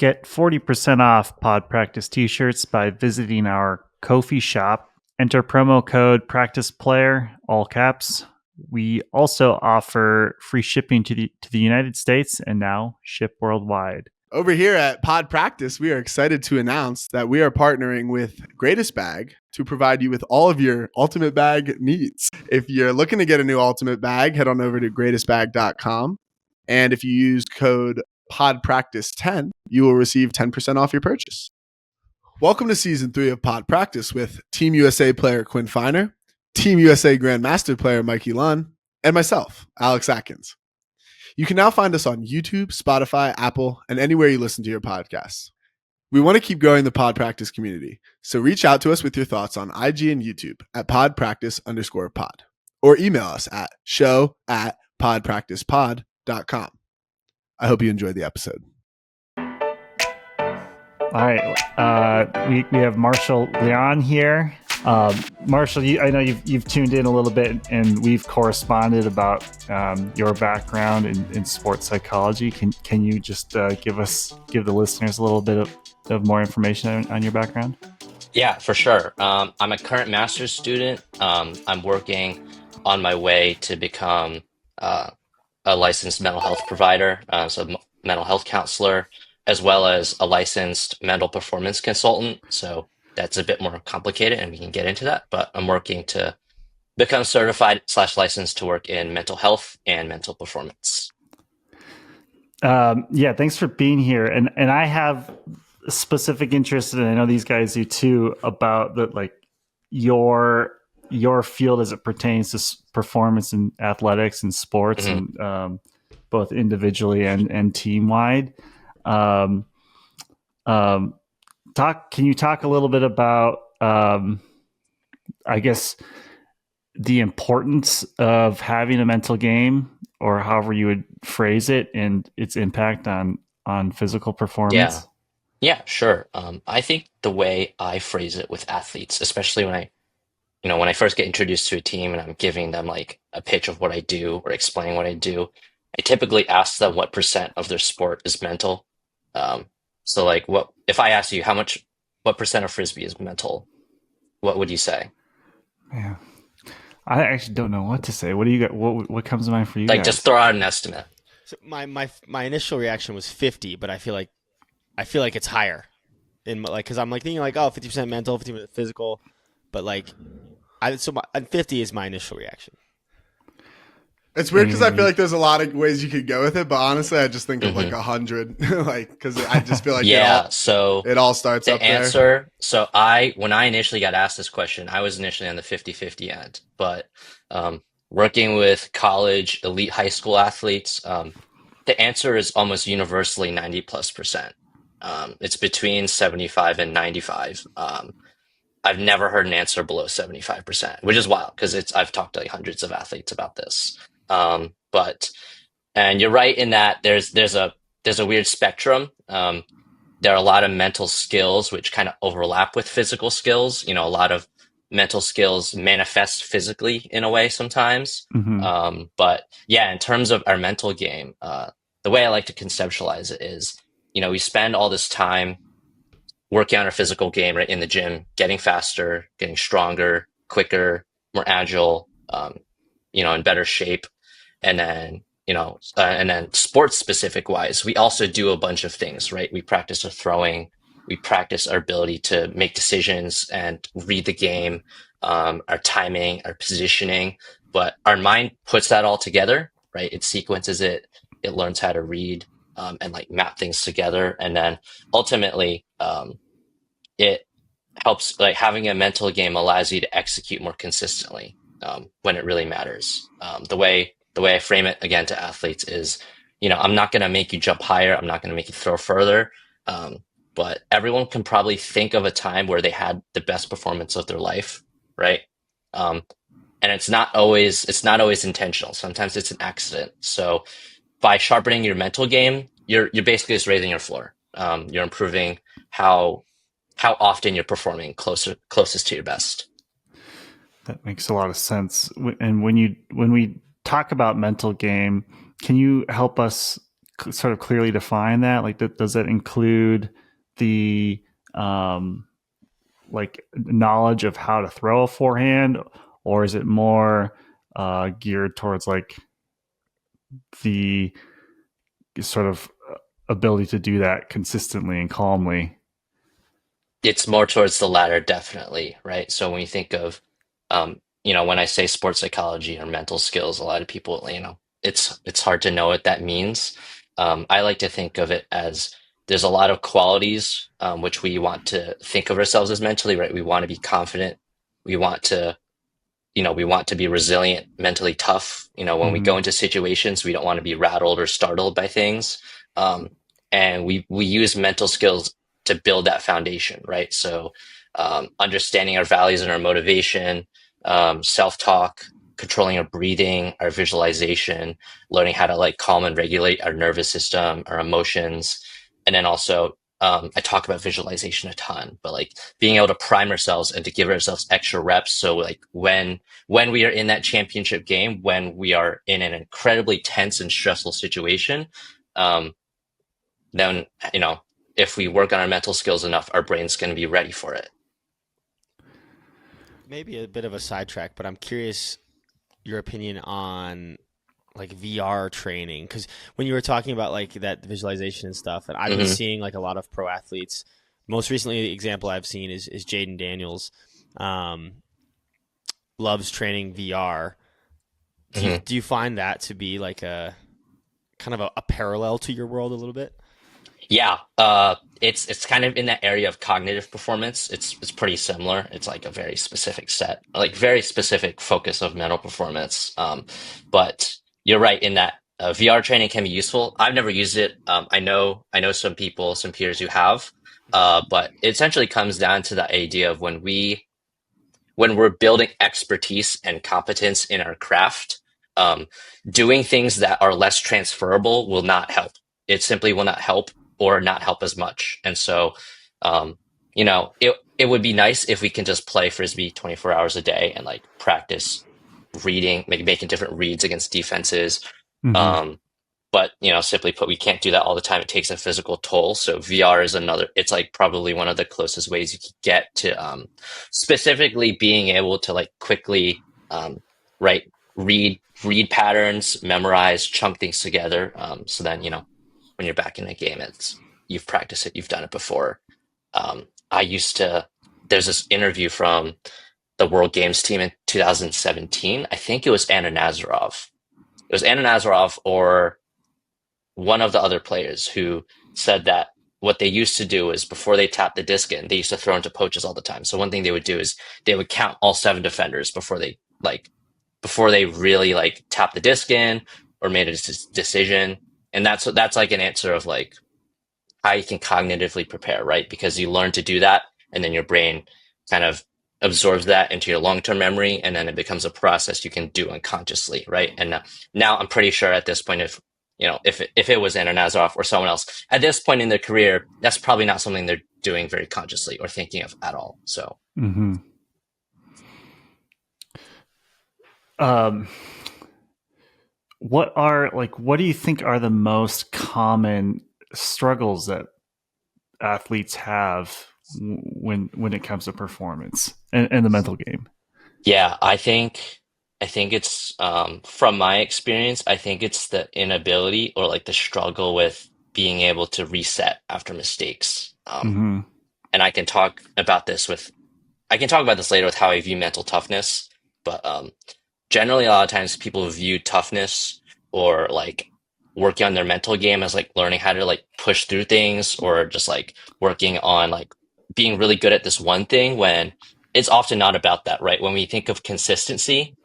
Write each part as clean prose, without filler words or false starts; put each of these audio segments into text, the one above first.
Get 40% off Pod Practice t-shirts by visiting our Ko-fi shop. Enter promo code PRACTICEPLAYER, all caps. We also offer free shipping to the United States and now ship worldwide. Over here at Pod Practice, we are excited to announce that we are partnering with Greatest Bag to provide you with all of your ultimate bag needs. If you're looking to get a new ultimate bag, head on over to greatestbag.com. And if you use code PodPractice10, you will receive 10% off your purchase. Welcome to Season 3 of Pod Practice with Team USA player Quinn Finer, Team USA Grandmaster player Mikey Lunn, and myself, Alex Atkins. You can now find us on YouTube, Spotify, Apple, and anywhere you listen to your podcasts. We want to keep growing the Pod Practice community, so reach out to us with your thoughts on IG and YouTube at podpractice_pod, or email us at show@podpracticepod.com. I hope you enjoyed the episode. All right, we have Lian here. Marshall, I know you've tuned in a little bit, and we've corresponded about your background in sports psychology. Can you just give the listeners a little bit of more information on your background? Yeah, for sure. I'm a current master's student. I'm working on my way to become a licensed mental health provider, so mental health counselor, as well as a licensed mental performance consultant. So that's a bit more complicated, and we can get into that. But I'm working to become certified/licensed to work in mental health and mental performance. Yeah, thanks for being here. And I have a specific interest, and I know these guys do too, about your field as it pertains to performance in athletics and sports, and both individually and team wide. Can you talk a little bit about, I guess, the importance of having a mental game, or however you would phrase it, and its impact on physical performance? Yeah, sure. I think the way I phrase it with athletes, especially when I first get introduced to a team and I'm giving them like a pitch of what I do or explaining what I do, I typically ask them what % of their sport is mental. So like, if I ask you what % of Frisbee is mental, what would you say? Yeah, I actually don't know what to say. What do you got? What comes to mind for you? Like, guys? just throw out an estimate. So my initial reaction was 50, but I feel like it's higher because I'm like thinking like, oh, 50% mental, 50% physical, but like, 50 is my initial reaction. It's weird because I feel like there's a lot of ways you could go with it, but honestly, I just think of like 100, like, because I just feel like it all starts up there. Answer. So when I initially got asked this question, I was initially on the 50-50 end, but working with college, elite high school athletes, the answer is almost universally 90+%. It's between 75 and 95. I've never heard an answer below 75%, which is wild because I've talked to like hundreds of athletes about this. And you're right in that there's a weird spectrum. There are a lot of mental skills which kind of overlap with physical skills. A lot of mental skills manifest physically in a way sometimes. But yeah, in terms of our mental game, the way I like to conceptualize it is, we spend all this time working on our physical game, right, in the gym, getting faster, getting stronger, quicker, more agile, in better shape. And then, sports specific wise, we also do a bunch of things, right? We practice our throwing, we practice our ability to make decisions and read the game, our timing, our positioning, but our mind puts that all together, right? It sequences it, it learns how to read, and like map things together. And then ultimately, it helps, like having a mental game allows you to execute more consistently, when it really matters. The way I frame it again to athletes is, I'm not going to make you jump higher. I'm not going to make you throw further. But everyone can probably think of a time where they had the best performance of their life. Right. And it's not always intentional. Sometimes it's an accident. So by sharpening your mental game, you're basically just raising your floor. You're improving how often you're performing closest to your best. That makes a lot of sense. And when we talk about mental game, can you help us sort of clearly define that? Like, does that include the like knowledge of how to throw a forehand, or is it more geared towards like the sort of ability to do that consistently and calmly? It's more towards the latter, definitely, right? So when you think of, when I say sports psychology or mental skills, a lot of people, it's hard to know what that means. I like to think of it as there's a lot of qualities which we want to think of ourselves as mentally, right? We want to be confident. We want to, we want to be resilient, mentally tough. When we Mm-hmm. go into situations, we don't want to be rattled or startled by things. And we use mental skills to build that foundation, right? So understanding our values and our motivation, self-talk, controlling our breathing, our visualization, learning how to like calm and regulate our nervous system, our emotions, and then also I talk about visualization a ton, but like being able to prime ourselves and to give ourselves extra reps. So like when we are in that championship game, when we are in an incredibly tense and stressful situation, then if we work on our mental skills enough, our brain's going to be ready for it. Maybe a bit of a sidetrack, but I'm curious your opinion on like VR training, because when you were talking about like that visualization and stuff, and I've been seeing like a lot of pro athletes. Most recently, the example I've seen is Jaden Daniels, loves training VR. Do you find that to be like a kind of a parallel to your world a little bit? Yeah, it's kind of in that area of cognitive performance. It's pretty similar. It's like a very specific very specific focus of mental performance. But you're right in that VR training can be useful. I've never used it. I know some people, some peers who have. But it essentially comes down to the idea of when we're building expertise and competence in our craft, doing things that are less transferable will not help. It simply will not help or not help as much. And so, it would be nice if we can just play Frisbee 24 hours a day and like practice reading, maybe making different reads against defenses. Mm-hmm. But simply put, we can't do that all the time. It takes a physical toll. So VR is it's like probably one of the closest ways you could get to specifically being able to like quickly read patterns, memorize, chunk things together. So then when you're back in a game, you've practiced it, you've done it before. There's this interview from the World Games team in 2017. I think it was Anna Nazarov. It was Anna Nazarov or one of the other players who said that what they used to do is before they tapped the disc in, they used to throw into poaches all the time. So one thing they would do is they would count all 7 defenders before they really like tapped the disc in or made a decision. And that's like an answer of like how you can cognitively prepare, right? Because you learn to do that, and then your brain kind of absorbs that into your long-term memory, and then it becomes a process you can do unconsciously, right? And now I'm pretty sure at this point, if it was Anna Nazarov or someone else at this point in their career, that's probably not something they're doing very consciously or thinking of at all. So. Mm-hmm. What do you think are the most common struggles that athletes have when it comes to performance and the mental game? Yeah, I think it's from my experience, I think it's the inability or like the struggle with being able to reset after mistakes. Mm-hmm. And I can talk about this later with how I view mental toughness, but generally a lot of times people view toughness or like working on their mental game as like learning how to like push through things or just like working on like being really good at this one thing, when it's often not about that, right? When we think of consistency,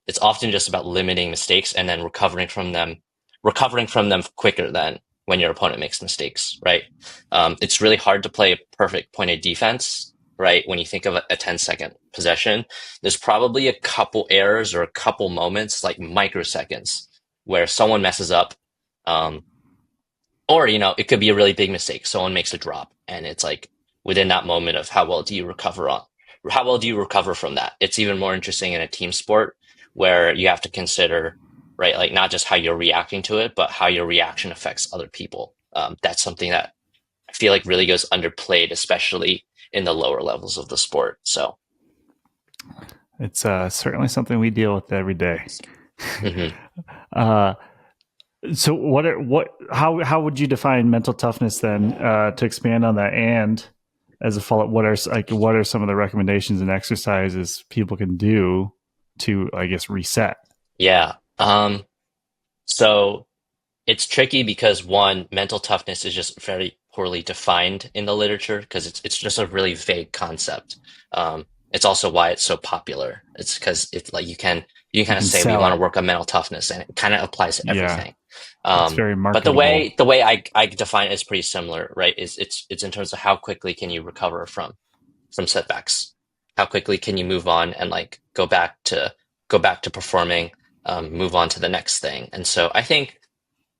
it's often just about limiting mistakes and then recovering from them quicker than when your opponent makes mistakes, right? It's really hard to play a perfect pointed defense, right? When you think of a 10-second possession, there's probably a couple errors or a couple moments, like microseconds, where someone messes up, or it could be a really big mistake. Someone makes a drop, and it's like within that moment of how well do you recover from that? It's even more interesting in a team sport where you have to consider right? Like not just how you're reacting to it, but how your reaction affects other people. That's something that I feel like really goes underplayed, especially in the lower levels of the sport. So it's certainly something we deal with every day. mhm. So how would you define mental toughness then, to expand on that? And as a follow-up, what are some of the recommendations and exercises people can do to, I guess, reset? Yeah. So it's tricky because one, mental toughness is just very poorly defined in the literature because it's just a really vague concept. It's also why it's so popular. It's because it's like you kind of can say we sell want it. to work on mental toughness, and it kind of applies to Yeah, everything. it's very But the marketable. way I define it is pretty similar, right? It's in terms of how quickly can you recover from setbacks? How quickly can you move on and like go back to performing, move on to the next thing? And so I think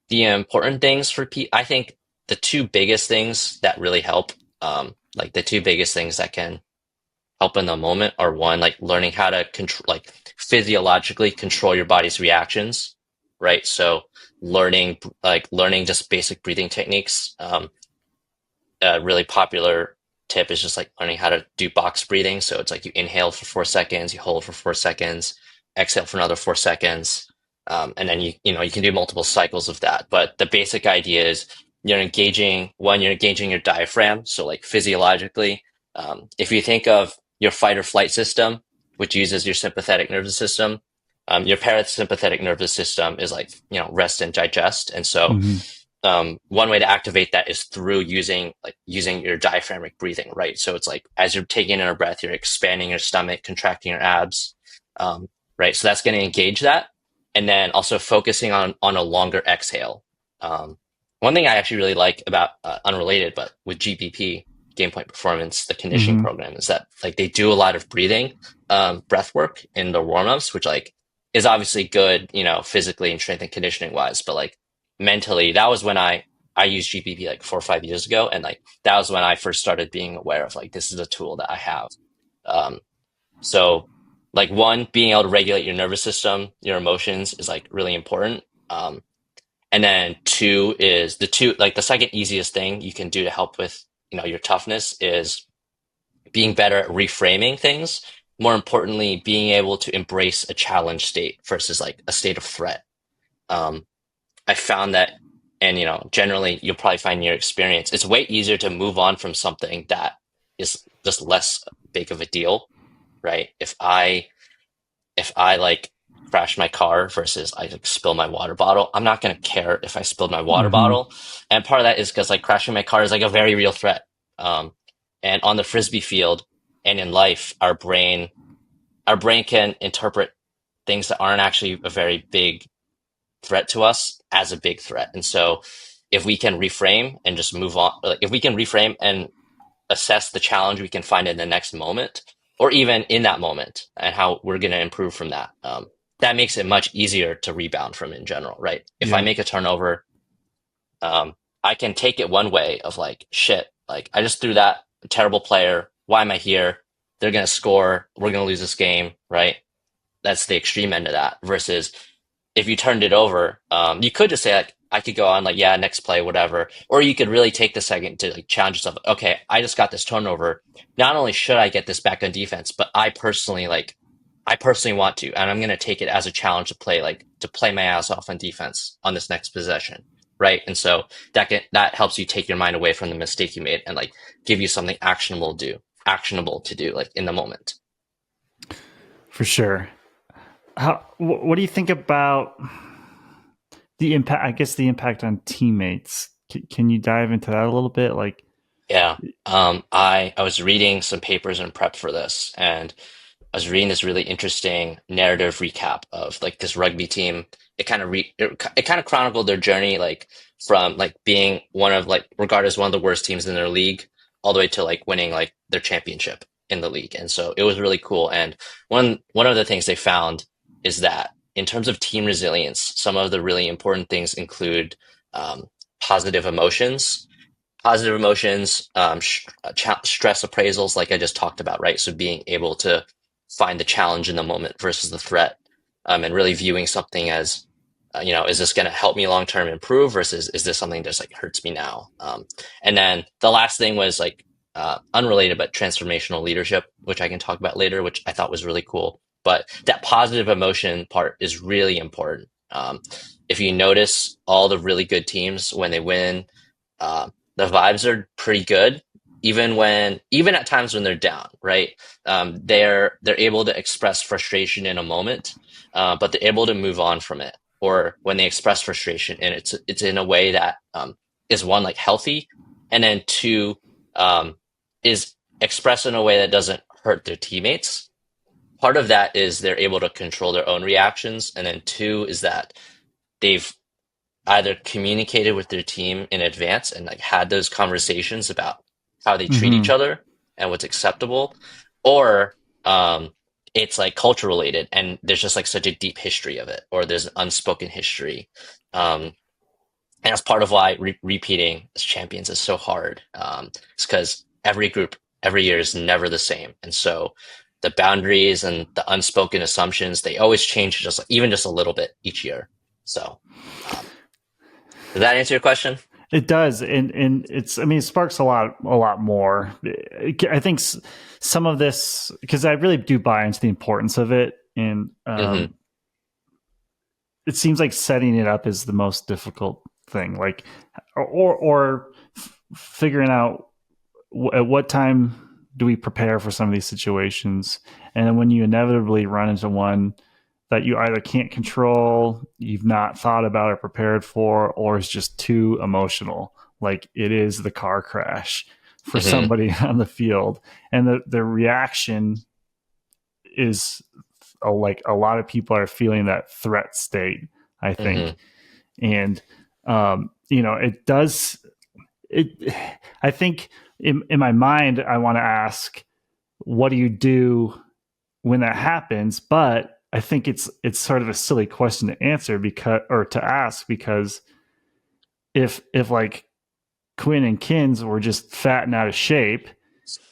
the important things for I think the two biggest things that really help, like the two biggest things that can help in the moment are one, like learning how to control, like physiologically control your body's reactions, right? So learning just basic breathing techniques. A really popular tip is just like learning how to do box breathing. So it's like you inhale for 4 seconds, you hold for 4 seconds, exhale for another 4 seconds, and then you can do multiple cycles of that. But the basic idea is you're engaging your diaphragm. So like physiologically, if you think of your fight or flight system, which uses your sympathetic nervous system, your parasympathetic nervous system is like rest and digest, and so Mm-hmm. one way to activate that is through using your diaphragmatic breathing, right? So it's like as you're taking in a breath, you're expanding your stomach, contracting your abs, right? So that's going to engage that, and then also focusing on a longer exhale. One thing I actually really like about unrelated, but with GPP, Game Point Performance, the conditioning Mm-hmm. program, is that like they do a lot of breathing, breath work in the warm-ups, which like is obviously good, physically and strength and conditioning wise, but like mentally, that was when I used GPP like 4 or 5 years ago, and like that was when I first started being aware of like this is a tool that I have. Um, so like one, being able to regulate your nervous system, your emotions is like really important. And then two is the second easiest thing you can do to help with your toughness is being better at reframing things. More importantly, being able to embrace a challenge state versus like a state of threat. Um, I found that, and generally you'll probably find in your experience, it's way easier to move on from something that is just less big of a deal, right? If I like crash my car versus I like spill my water bottle, I'm not gonna care if I spilled my water Mm-hmm. bottle, and part of that is because like crashing my car is like a very real threat. And on the frisbee field and in life, our brain can interpret things that aren't actually a very big threat to us as a big threat. And so if we can reframe and just move on, like if we can reframe and assess the challenge we can find in the next moment, or even in that moment, and how we're going to improve from that, that makes it much easier to rebound from in general, right? If I Yeah. make a turnover, I can take it one way of like, shit, like I just threw that, terrible player. Why am I here? They're going to score. We're going to lose this game, right? That's the extreme end of that versus if you turned it over, you could just say like, I could go on like, yeah, next play, whatever. Or you could really take the second to like challenge yourself. Okay, I just got this turnover. Not only should I get this back on defense, but I personally want to, and I'm going to take it as a challenge to play my ass off on defense on this next possession. Right. And so that helps you take your mind away from the mistake you made and like give you something actionable to do like in the moment. For sure. What do you think about the impact? I guess the impact on teammates. Can you dive into that a little bit? Like, Yeah. I was reading some papers in prep for this, and I was reading this really interesting narrative recap of like this rugby team. It kind of chronicled their journey, like from like being one of like regarded as one of the worst teams in their league, all the way to like winning like their championship in the league. And so it was really cool. And one of the things they found is that in terms of team resilience, some of the really important things include positive emotions. Positive emotions, stress appraisals, like I just talked about, right? So being able to find the challenge in the moment versus the threat, and really viewing something as is this going to help me long term improve versus is this something that's like hurts me now? And then the last thing was like unrelated but transformational leadership, which I can talk about later, which I thought was really cool. But that positive emotion part is really important. If you notice all the really good teams when they win, the vibes are pretty good. Even at times when they're down, right? They're able to express frustration in a moment, but they're able to move on from it. Or when they express frustration, and it's in a way that is one, like healthy, and then two, is expressed in a way that doesn't hurt their teammates. Part of that is they're able to control their own reactions, and then two is that they've either communicated with their team in advance and like had those conversations about how they treat each other and what's acceptable, or it's like culture related and there's just like such a deep history of it, or there's an unspoken history. And that's part of why repeating as champions is so hard. It's because every group every year is never the same. And so the boundaries and the unspoken assumptions, they always change even just a little bit each year. So does that answer your question? It does, and it sparks a lot more. I think some of this, because I really do buy into the importance of it, and it seems like setting it up is the most difficult thing. Like, or figuring out at what time do we prepare for some of these situations, and then when you inevitably run into one that you either can't control, you've not thought about or prepared for, or is just too emotional. Like it is the car crash for somebody on the field. And the reaction is like a lot of people are feeling that threat state, I think. And, it does, I think in my mind, I want to ask, what do you do when that happens? But I think it's sort of a silly question to answer to ask because if like Quinn and Kins were just fat and out of shape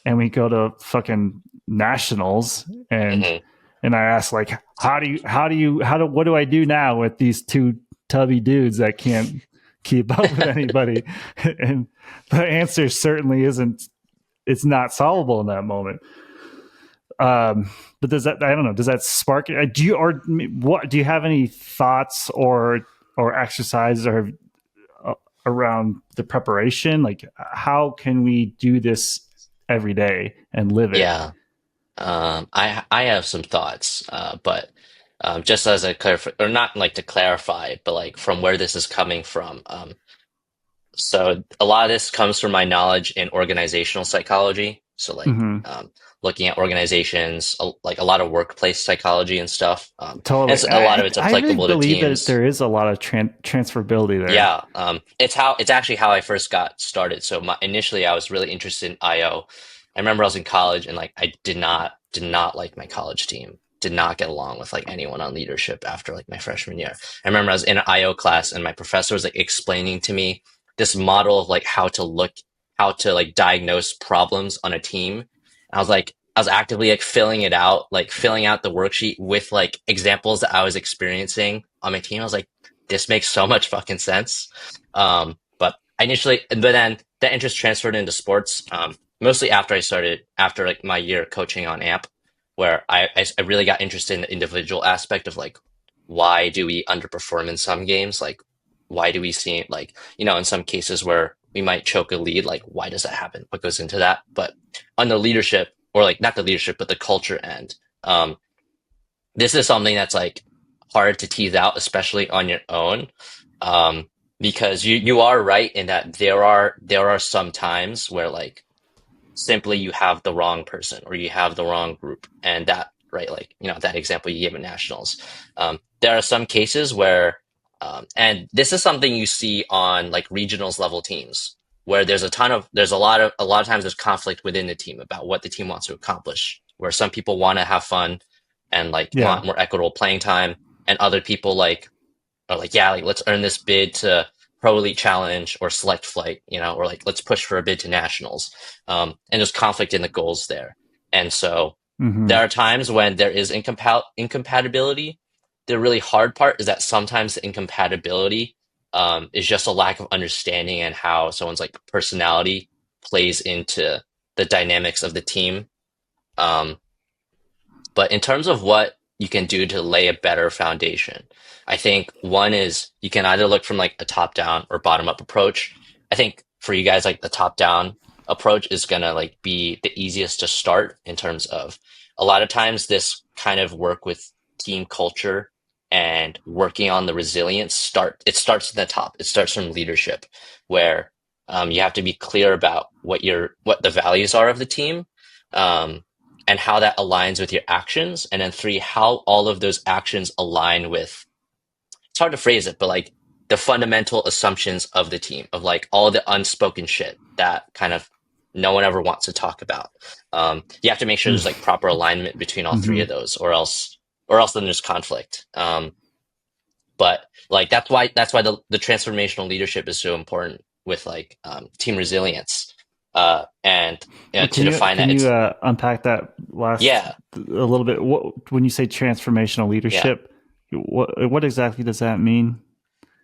and we go to fucking nationals and I ask like, what do I do now with these two tubby dudes that can't keep up with anybody? And the answer certainly it's not solvable in that moment. But does that spark it? Do you have any thoughts or exercises around the preparation? Like, how can we do this every day and live it? Yeah. I have some thoughts, but just as a or not like to clarify, but like from where this is coming from. So a lot of this comes from my knowledge in organizational psychology. So like looking at organizations, like a lot of workplace psychology and stuff. Totally. And a lot of it's applicable I really to teams. That there is a lot of transferability there. Yeah. It's actually how I first got started. So initially I was really interested in IO. I remember I was in college and like I did not like my college team. Did not get along with like anyone on leadership after like my freshman year. I remember I was in an IO class and my professor was like explaining to me this model of like how to like diagnose problems on a team. And I was actively like filling out the worksheet with like examples that I was experiencing on my team. I was like, this makes so much fucking sense. But then that interest transferred into sports. Mostly after like my year coaching on AMP, where I really got interested in the individual aspect of like, why do we underperform in some games? Like, why do we see like, in some cases where we might choke a lead, like why does that happen? What goes into that? But on the leadership, or like not the leadership, but the culture end, this is something that's like hard to tease out, especially on your own. Because you are right in that there are some times where like simply you have the wrong person or you have the wrong group, and that, right, like, that example you gave at nationals. There are some cases where, and this is something you see on like regionals level teams, where there's a lot of times there's conflict within the team about what the team wants to accomplish, where some people want to have fun and like want more equitable playing time, and other people are like, yeah, like let's earn this bid to Pro Elite Challenge or Select Flight, or like let's push for a bid to nationals. And there's conflict in the goals there. And so there are times when there is incompatibility, the really hard part is that sometimes the incompatibility is just a lack of understanding and how someone's like personality plays into the dynamics of the team. Um, but in terms of what you can do to lay a better foundation, I think one is you can either look from like a top down or bottom up approach. I think for you guys, like the top down approach is gonna like be the easiest to start in terms of a lot of times this kind of work with team culture and working on the resilience it starts at the top. It starts from leadership where you have to be clear about what the values are of the team. Um, and how that aligns with your actions. And then three, how all of those actions align with, it's hard to phrase it, but like the fundamental assumptions of the team, of like all the unspoken shit that kind of no one ever wants to talk about. You have to make sure there's like proper alignment between all three of those, or else then there's conflict. But like that's why the transformational leadership is so important with like team resilience. And to define can that, you unpack that last yeah, a little bit? When you say transformational leadership, what exactly does that mean?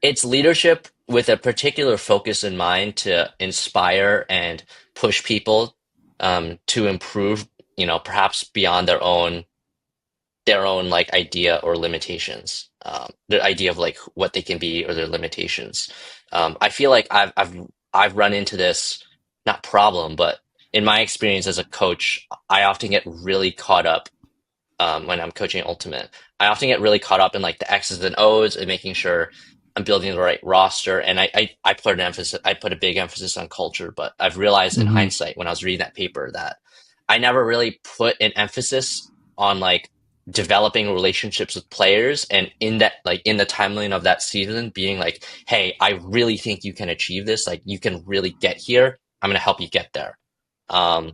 it's leadership with a particular focus in mind to inspire and push people to improve, perhaps beyond their own like idea or limitations, their idea of like what they can be or their limitations. I feel like I've run into this, not problem, but in my experience as a coach, I often get really caught up when I'm coaching Ultimate. I often get really caught up in like the X's and O's and making sure I'm building the right roster. And I put a big emphasis on culture, but I've realized in hindsight when I was reading that paper that I never really put an emphasis on like developing relationships with players, and in that, like in the timeline of that season being like, hey, I really think you can achieve this, like you can really get here, I'm going to help you get there. And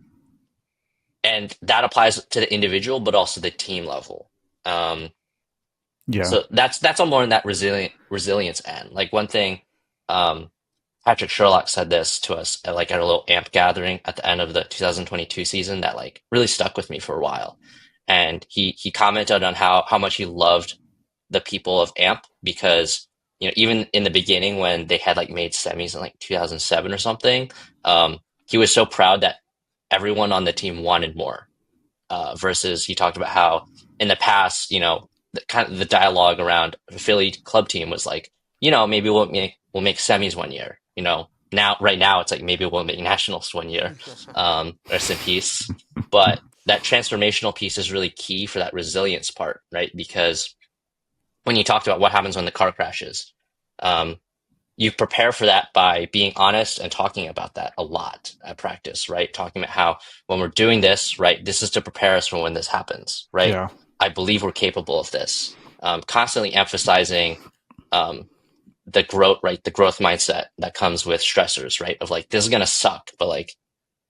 that applies to the individual but also the team level. So that's on more in that resilience end. Like one thing, Patrick Sherlock said this to us at like at a little AMP gathering at the end of the 2022 season that like really stuck with me for a while. And he commented on how much he loved the people of AMP because, even in the beginning when they had like made semis in like 2007 or something, he was so proud that everyone on the team wanted more. Versus he talked about how in the past, the dialogue around the Philly club team was like, maybe we'll make semis one year. Right now it's like maybe we'll make nationals one year. Rest in peace. But that transformational piece is really key for that resilience part, right? Because when you talked about what happens when the car crashes, you prepare for that by being honest and talking about that a lot at practice, right? Talking about how when we're doing this, right, this is to prepare us for when this happens, right? Yeah. I believe we're capable of this. Constantly emphasizing the growth, right? The growth mindset that comes with stressors, right? Of like, this is going to suck, but like,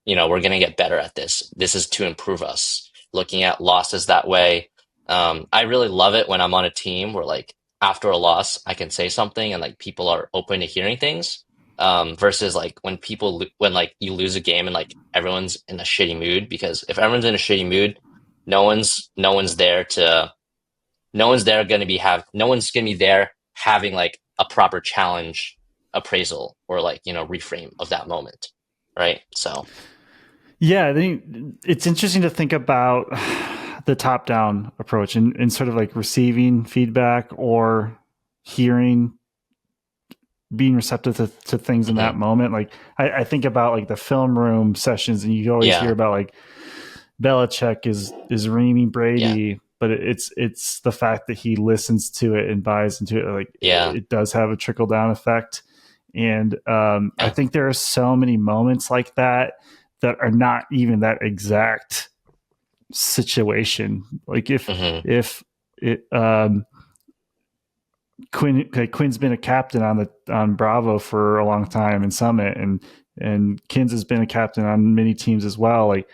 we're going to get better at this. This is to improve us. Looking at losses that way. I really love it when I'm on a team where like after a loss, I can say something and like people are open to hearing things. Versus like when like you lose a game and like everyone's in a shitty mood, because if everyone's in a shitty mood, no one's there going to be there having like a proper challenge appraisal or like, reframe of that moment. Right. So. Yeah, I think it's interesting to think about the top-down approach and sort of like receiving feedback or being receptive to things in that moment. Like I think about like the film room sessions, and you always hear about like Belichick is reaming Brady, but it's the fact that he listens to it and buys into it. Like it does have a trickle-down effect. And I think there are so many moments like that are not even that exact situation. Like if Quinn's been a captain on Bravo for a long time in Summit, and Kins has been a captain on many teams as well. Like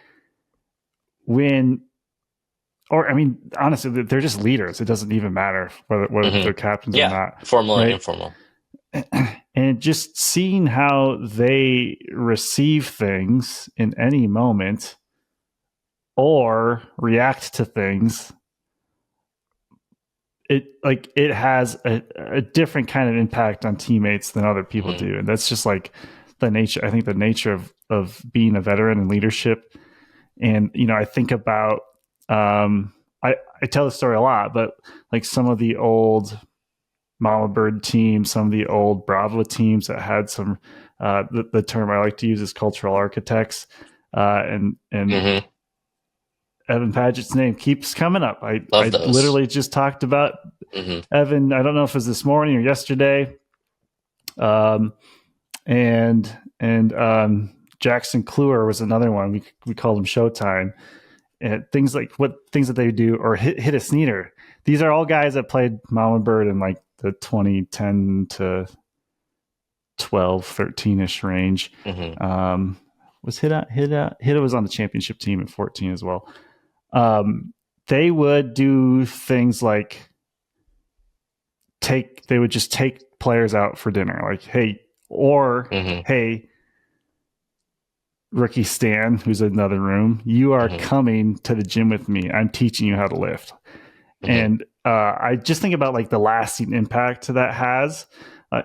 honestly, they're just leaders. It doesn't even matter whether they're captains or not. Formal and informal. And just seeing how they receive things in any moment or react to things it has a different kind of impact on teammates than other people do, and that's just like the nature. I think the nature of being a veteran and leadership. And I think about I tell the story a lot, but like some of the old Mama Bird teams, some of the old Bravo teams that had some the term I like to use is cultural architects, and Evan Paget's name keeps coming up. I literally just talked about Evan. I don't know if it was this morning or yesterday. And Jackson Kluwer was another one. We called him Showtime. And things that they do, or hit a sneeder. These are all guys that played Mama Bird in like the 2010 to 12, 13-ish range. Was Hita was on the championship team at 14 as well. They would do things like they would just take players out for dinner, like, hey, rookie Stan, who's in another room, you are coming to the gym with me. I'm teaching you how to lift. And I just think about like the lasting impact that has,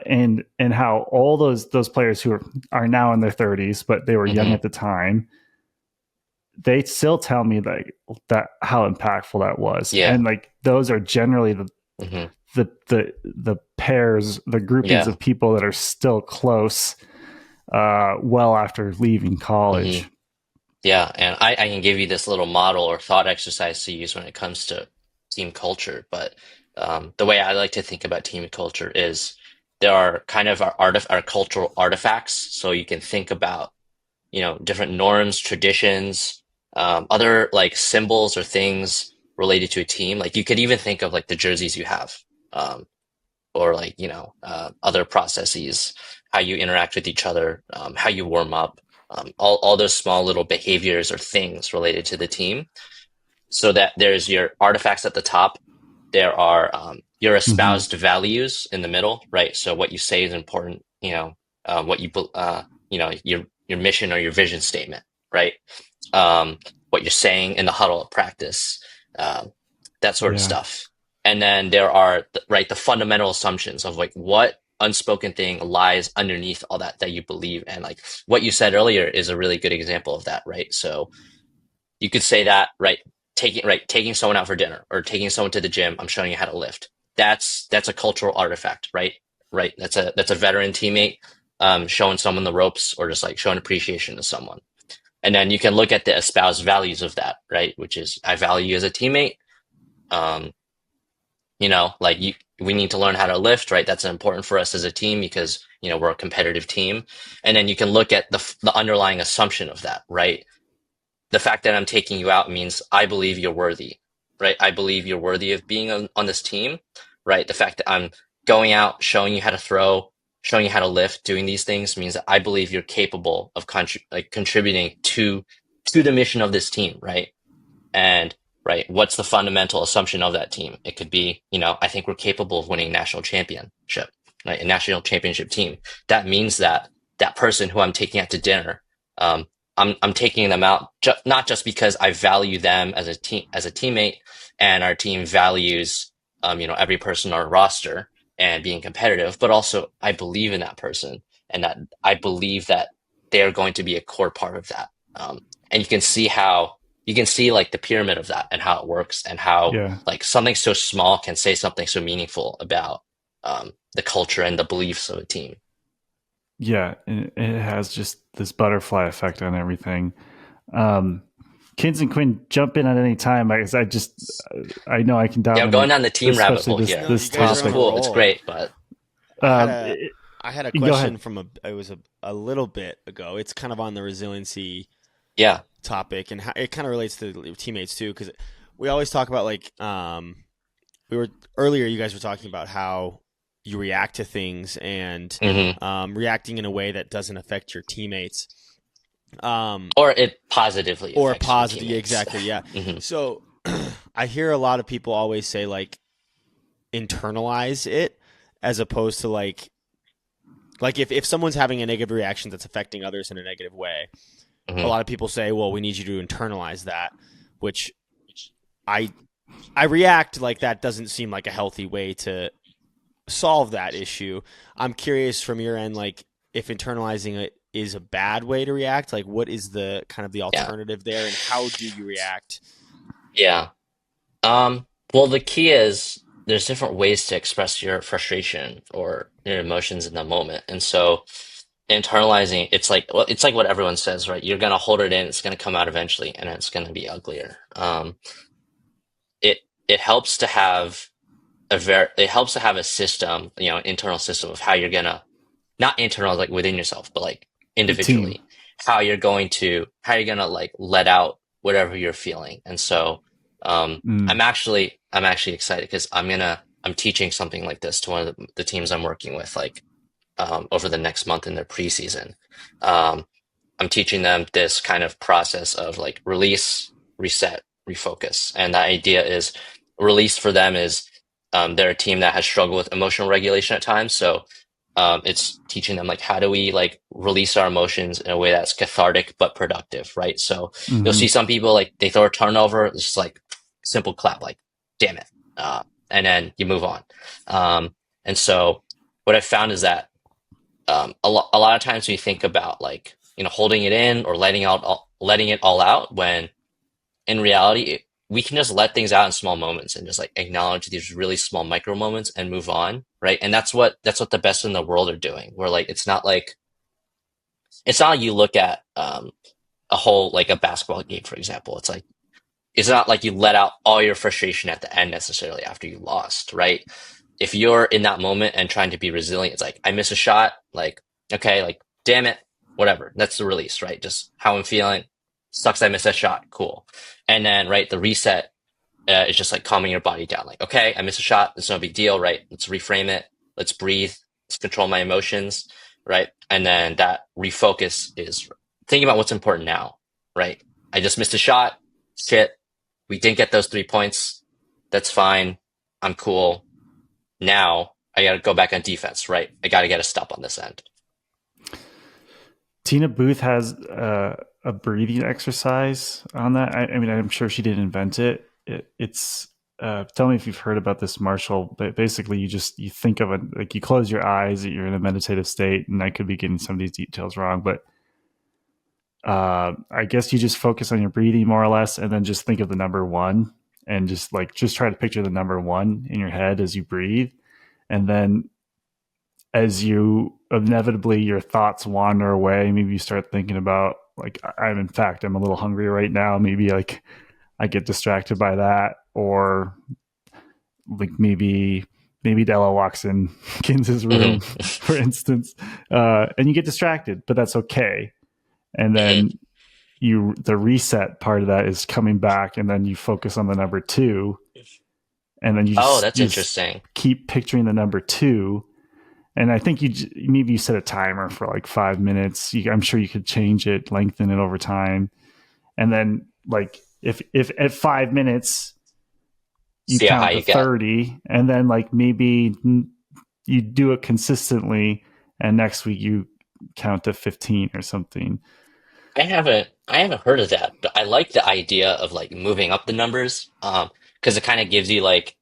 and how all those players who are now in their 30s, but they were young at the time, they still tell me like that how impactful that was. Yeah. And like those are generally the pairs, the groupings of people that are still close well after leaving college. Yeah, and I can give you this little model or thought exercise to use when it comes to team culture. But the way I like to think about team culture is there are kind of our cultural artifacts. So you can think about different norms, traditions, other like symbols or things related to a team. Like you could even think of like the jerseys you have, or like other processes, how you interact with each other, how you warm up, all those small little behaviors or things related to the team. So that there's your artifacts at the top. There are your espoused values in the middle, right? So what you say is important, what you your mission or your vision statement, right? What you're saying in the huddle at practice, that sort of stuff. And then there are the fundamental assumptions of like what unspoken thing lies underneath all that you believe. And like what you said earlier is a really good example of that, right? So you could say that, taking someone out for dinner or taking someone to the gym, I'm showing you how to lift. That's a cultural artifact, right? Right. That's a veteran teammate showing someone the ropes, or just like showing appreciation to someone. And then you can look at the espoused values of that, right? Which is I value you as a teammate. We need to learn how to lift, right? That's important for us as a team because, we're a competitive team. And then you can look at the underlying assumption of that, right? The fact that I'm taking you out means I believe you're worthy, right? I believe you're worthy of being on this team, right? The fact that I'm going out, showing you how to throw, showing you how to lift, doing these things means that I believe you're capable of contributing to the mission of this team, right? And right, what's the fundamental assumption of that team? It could be, I think we're capable of winning national championship, right? A national championship team. That means that person who I'm taking out to dinner, I'm taking them out not just because I value them as a teammate, and our team values, every person on our roster and being competitive, but also I believe in that person, and that I believe that they're going to be a core part of that. And you can see like the pyramid of that and how it works, and how like something so small can say something so meaningful about the culture and the beliefs of a team. Yeah, and it has just this butterfly effect on everything. Kids and Quinn, jump in at any time. I know I can dominate. Yeah, I'm going down the team rabbit hole here. This topic. Is cool. It's great, but I had a question from it was a little bit ago. It's kind of on the resiliency topic, and how it kind of relates to teammates too, because we always talk about like earlier you guys were talking about how you react to things, and reacting in a way that doesn't affect your teammates, or it positively exactly, yeah. So I hear a lot of people always say like internalize it, as opposed to like if someone's having a negative reaction that's affecting others in a negative way, a lot of people say, well, we need you to internalize that, which I I react like that doesn't seem like a healthy way to solve that issue. I'm curious from your end, like if internalizing it is a bad way to react, like what is the kind of the alternative there, and how do you react? Yeah. Well, the key is there's different ways to express your frustration or your emotions in the moment. And so internalizing, it's like, well, it's like what everyone says, right? You're gonna hold it in, it's gonna come out eventually, and it's gonna be uglier. It helps to have it helps to have a system, an internal system of how you're gonna, not internal like within yourself, but like The team. individually, how you're gonna like let out whatever you're feeling. And so Mm. I'm actually excited because I'm teaching something like this to one of the teams I'm working with, like over the next month in their preseason. Um, I'm teaching them this kind of process of like release, reset, refocus. And the idea is release for them is they're a team that has struggled with emotional regulation at times. So it's teaching them like how do we like release our emotions in a way that's cathartic but productive, right? So you'll Hmm. see some people like they throw a turnover, it's just like simple clap, like damn it, and then you move on. And so what I found is that a lot of times we think about like holding it in or letting it all out when in reality we can just let things out in small moments and just like acknowledge these really small micro moments and move on, right? And that's what the best in the world are doing, where like it's not like you look at a whole like a basketball game, for example. It's not like you let out all your frustration at the end necessarily after you lost, right? If you're in that moment and trying to be resilient, it's like I miss a shot, like okay, like damn it, whatever. That's the release, right? Just how I'm feeling. Sucks I missed a shot. Cool. And then right, the reset is just like calming your body down. Like okay, I missed a shot. It's no big deal, right? Let's reframe it. Let's breathe. Let's control my emotions, right? And then that refocus is thinking about what's important now, right? I just missed a shot. Shit, we didn't get those 3 points. That's fine. I'm cool. Now I got to go back on defense, right? I got to get a stop on this end. Tina Booth has a breathing exercise on that. I mean, I'm sure she didn't invent it. It's tell me if you've heard about this, Marshall. But basically, you think of it like you close your eyes, you're in a meditative state, and I could be getting some of these details wrong, but I guess you just focus on your breathing more or less, and then just think of the number one, and just try to picture the number one in your head as you breathe, and then as you inevitably your thoughts wander away, maybe you start thinking about like I'm a little hungry right now. Maybe like I get distracted by that, or like maybe Della walks in Kins's room, Mm-hmm. for instance, and you get distracted, but that's okay. And Mm-hmm. then the reset part of that is coming back, and then you focus on the number two, and then Oh, that's you just interesting. keep picturing the number two. And I think maybe you set a timer for like 5 minutes. I'm sure you could change it, lengthen it over time, and then like if at 5 minutes you See how high count to you get. 30, and then like maybe you do it consistently, and next week you count to 15 or something. I haven't heard of that, but I like the idea of like moving up the numbers, because it kind of gives you like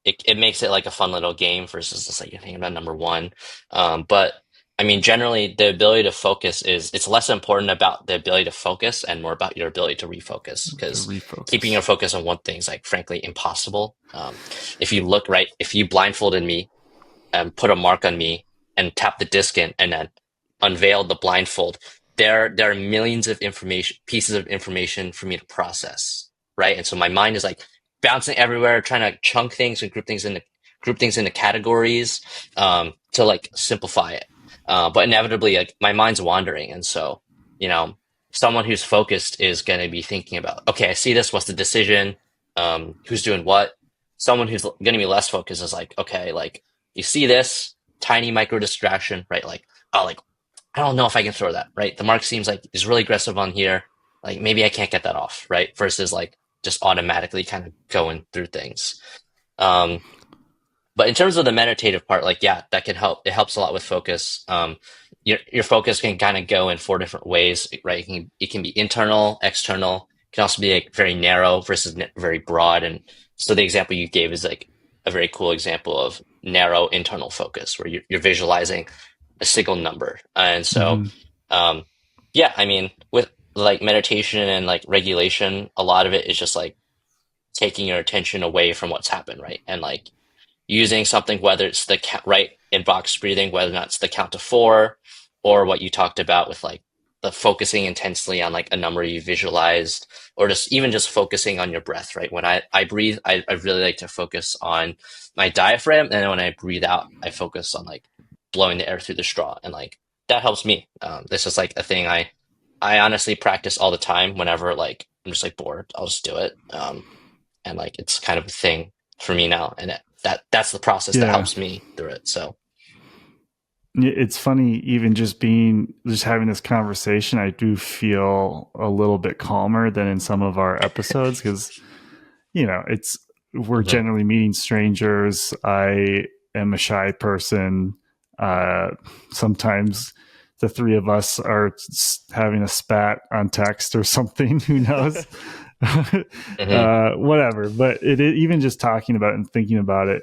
it makes it like a fun little game versus just like you're thinking about number one. But I mean, generally, the ability to focus it's less important about the ability to focus and more about your ability to refocus. To Because keeping refocus. your focus on one thing is like frankly impossible. If you look right, if you blindfolded me and put a mark on me and tap the disc in and then unveil the blindfold, there are millions of pieces of information for me to process, right? And so my mind is like bouncing everywhere, trying to chunk things and group things into categories, to like simplify it. But inevitably, like my mind's wandering, and so you know, someone who's focused is going to be thinking about, okay, I see this. What's the decision? Who's doing what? Someone who's going to be less focused is like, okay, like you see this tiny micro distraction, right? Like, oh, like I don't know if I can throw that, right? The mark seems like is really aggressive on here. Like maybe I can't get that off, right? Versus like just automatically kind of going through things. Um, but in terms of the meditative part, like yeah, that can help. It helps a lot with focus. Your focus can kind of go in four different ways, right? It can be internal, external. It can also be like very narrow versus very broad, and So the example you gave is like a very cool example of narrow internal focus where you're visualizing a single number. And so, yeah, I mean, with like meditation and like regulation, a lot of it is just like taking your attention away from what's happened, right? And like using something, whether it's the right in box breathing, whether or not it's the count to 4, or what you talked about with like the focusing intensely on like a number you visualized, or just even just focusing on your breath, right? When I breathe, I really like to focus on my diaphragm. And then when I breathe out, I focus on like blowing the air through the straw. And like that helps me. This is like a thing I honestly practice all the time whenever like I'm just like bored, I'll just do it. And like it's kind of a thing for me now. And that's the process that helps me through it. So it's funny, even just having this conversation, I do feel a little bit calmer than in some of our episodes because, we're generally meeting strangers. I am a shy person. Sometimes the three of us are having a spat on text or something. Who knows? Whatever. But even just talking about it and thinking about it,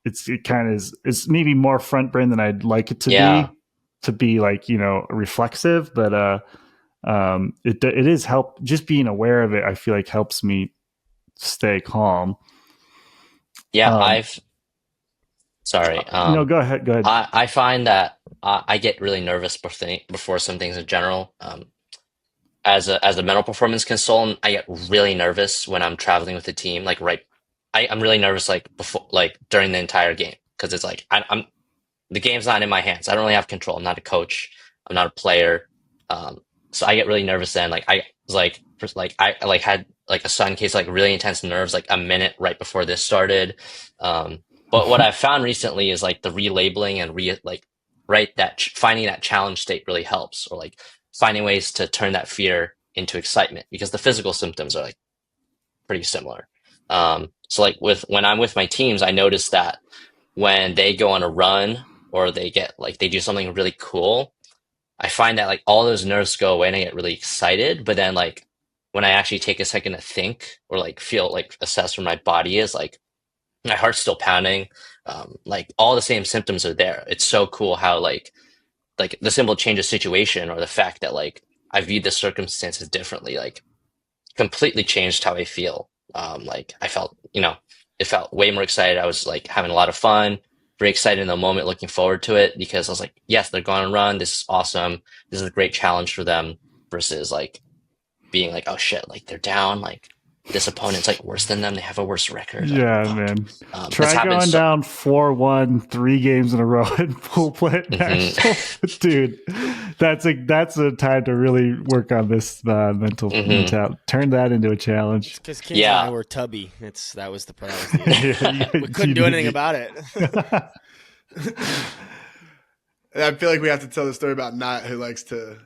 it's maybe more front brain than I'd like it to be like, reflexive, but it is help just being aware of it. I feel like helps me stay calm. Yeah. Sorry. No, go ahead. I find that I get really nervous before some things in general. As a mental performance consultant, I get really nervous when I'm traveling with the team. Like I'm really nervous like before, like during the entire game, because it's like the game's not in my hands. I don't really have control. I'm not a coach. I'm not a player. So I get really nervous then. Like I had like a sudden case, like really intense nerves, like a minute right before this started. But what I've found recently is like the relabeling and finding that challenge state really helps, or like finding ways to turn that fear into excitement, because the physical symptoms are like pretty similar. So like when I'm with my teams, I notice that when they go on a run or they do something really cool, I find that like all those nerves go away and I get really excited. But then like when I actually take a second to think or like feel like assess where my body is, like my heart's still pounding. Like all the same symptoms are there. It's so cool how like the simple change of situation, or the fact that like I viewed the circumstances differently, like completely changed how I feel. Like I felt, it felt way more excited. I was like having a lot of fun, very excited in the moment, looking forward to it, because I was like, yes, they're going to run. This is awesome. This is a great challenge for them, versus like being like, oh shit, like they're down. Like this opponent's like worse than them. They have a worse record. Yeah, like, man. Try going down 4-1 3 games in a row in pool play national. Dude, that's a time to really work on this mental mentality. Turn that into a challenge. Because Kim and I were tubby. That was the problem. We couldn't do anything about it. I feel like we have to tell the story about Nat, who likes to,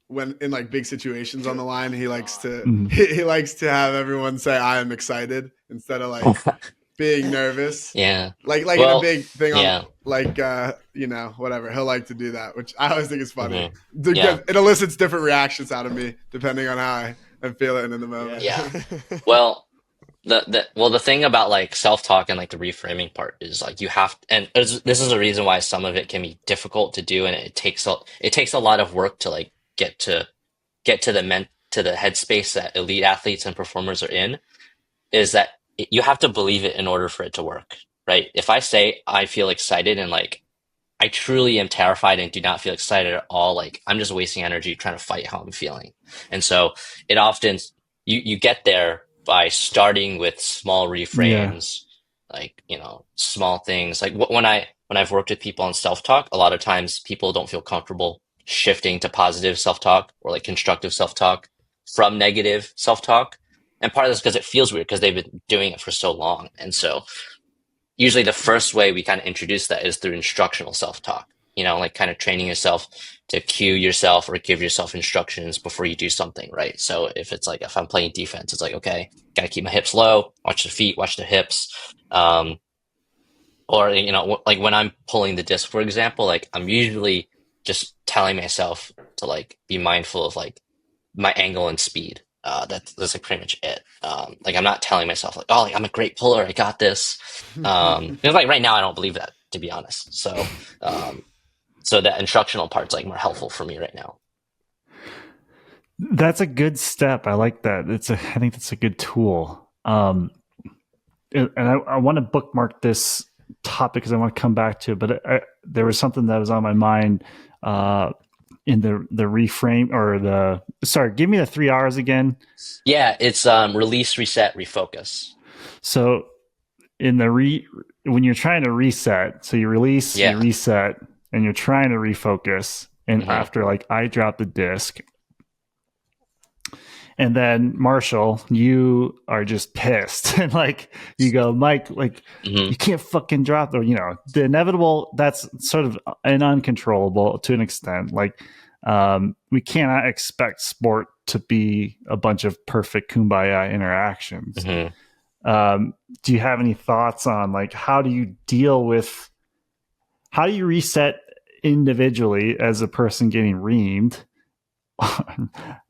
when in like big situations on the line, he likes to he likes to have everyone say I am excited instead of like being nervous. Yeah. Like in a big thing on like whatever. He'll like to do that, which I always think is funny. It elicits different reactions out of me depending on how I'm feeling in the moment. Yeah. Well, the thing about like self-talk and like the reframing part is like you have and this is a reason why some of it can be difficult to do, and it takes a lot of work to like get to the headspace that elite athletes and performers are in, is that you have to believe it in order for it to work, right? If I say I feel excited and like I truly am terrified and do not feel excited at all, like I'm just wasting energy trying to fight how I'm feeling. And so it often you get there by starting with small reframes, like small things. Like when I've worked with people on self-talk, a lot of times people don't feel comfortable shifting to positive self-talk or like constructive self-talk from negative self-talk. And part of this because it feels weird because they've been doing it for so long. And so usually the first way we kind of introduce that is through instructional self-talk, like kind of training yourself to cue yourself or give yourself instructions before you do something, right? So if I'm playing defense, it's like, okay, got to keep my hips low, watch the feet, watch the hips. Or, like when I'm pulling the disc, for example, like I'm usually just telling myself to like be mindful of like my angle and speed, That's like pretty much it. Like I'm not telling myself like, oh, like, I'm a great puller, I got this. Because like right now I don't believe that, to be honest. So that instructional part's like more helpful for me right now. That's a good step. I like that. I think that's a good tool. And I want to bookmark this topic because I want to come back to it. But there was something that was on my mind in the reframe or sorry, give me the 3 R's again. Yeah, it's release, reset, refocus. So in when you're trying to reset, so you release, you reset, and you're trying to refocus. And after like I drop the disc, and then Marshall, you are just pissed, and like you go, Mike, like you can't fucking drop the the inevitable. That's sort of an uncontrollable to an extent. Like we cannot expect sport to be a bunch of perfect kumbaya interactions. Do you have any thoughts on like how do you reset individually as a person getting reamed,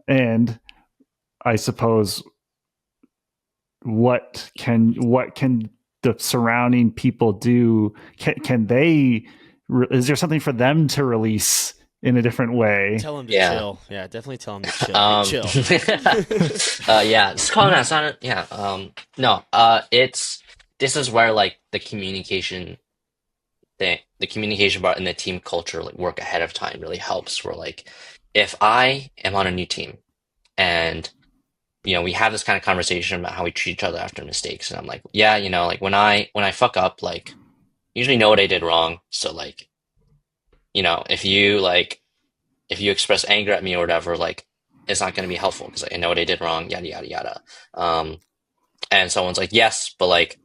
and I suppose what can the surrounding people do? Can they? Is there something for them to release in a different way? Tell them to chill. Yeah, definitely tell them to chill. Chill. Yeah, it's calling us on it. Yeah. No. This is where like the communication part and the team culture like work ahead of time really helps. Where like if I am on a new team and we have this kind of conversation about how we treat each other after mistakes, and I'm like, yeah, like when I fuck up, like usually know what I did wrong. So like, if you express anger at me or whatever, like it's not going to be helpful because I know what I did wrong, yada yada yada. And someone's like, yes, but like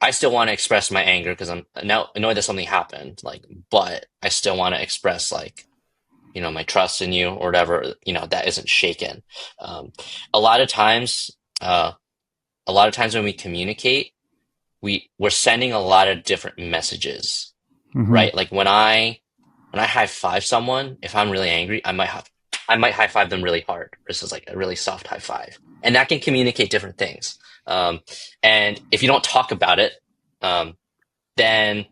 I still want to express my anger because I'm now annoyed that something happened, like, but I still want to express like my trust in you or whatever, that isn't shaken. A lot of times when we communicate, we're sending a lot of different messages, right? Like when I high five someone, if I'm really angry, I might high five them really hard versus like a really soft high five. And that can communicate different things. And if you don't talk about it, then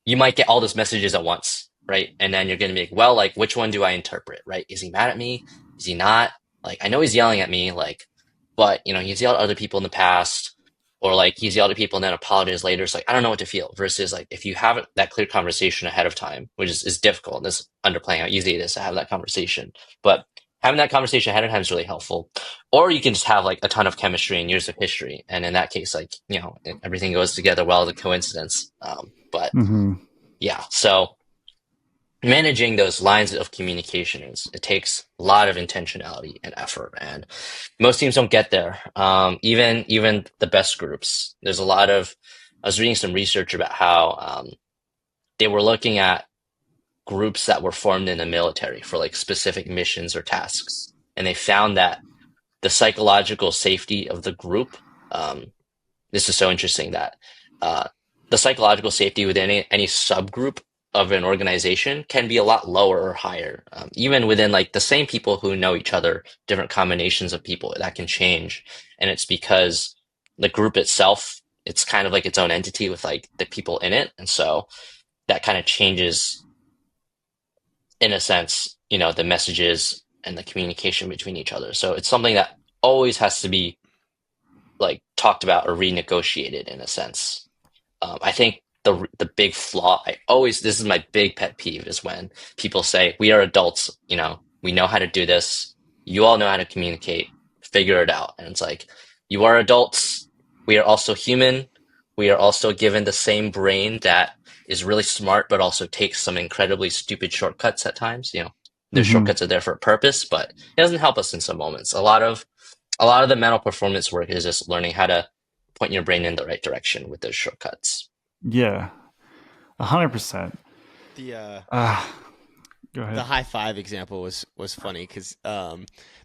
you might get all those messages at once. Right. And then you're going to be like, well, like, which one do I interpret? Right. Is he mad at me? Is he not? Like, I know he's yelling at me, like, but, he's yelled at other people in the past, or like he's yelled at people and then apologized later. So like, I don't know what to feel versus like, if you have that clear conversation ahead of time, which is difficult, and this underplaying how easy it is to have that conversation, but having that conversation ahead of time is really helpful. Or you can just have like a ton of chemistry and years of history. And in that case, like, everything goes together well as a coincidence. But yeah, so managing those lines of communication it takes a lot of intentionality and effort, and most teams don't get there. Even the best groups, there's a lot of, I was reading some research about how they were looking at groups that were formed in the military for like specific missions or tasks, and they found that the psychological safety of the group, this is so interesting, that the psychological safety within any subgroup of an organization can be a lot lower or higher, even within like the same people who know each other, different combinations of people that can change. And it's because the group itself, it's kind of like its own entity with like the people in it. And so that kind of changes, in a sense, the messages and the communication between each other. So it's something that always has to be like talked about or renegotiated in a sense. I think the big flaw, this is my big pet peeve, is when people say, we are adults, we know how to do this. You all know how to communicate, figure it out. And it's like, you are adults. We are also human. We are also given the same brain that is really smart, but also takes some incredibly stupid shortcuts at times. Those shortcuts are there for a purpose, but it doesn't help us in some moments. A lot of the mental performance work is just learning how to point your brain in the right direction with those shortcuts. Yeah, 100%. Go ahead. The high five example was funny because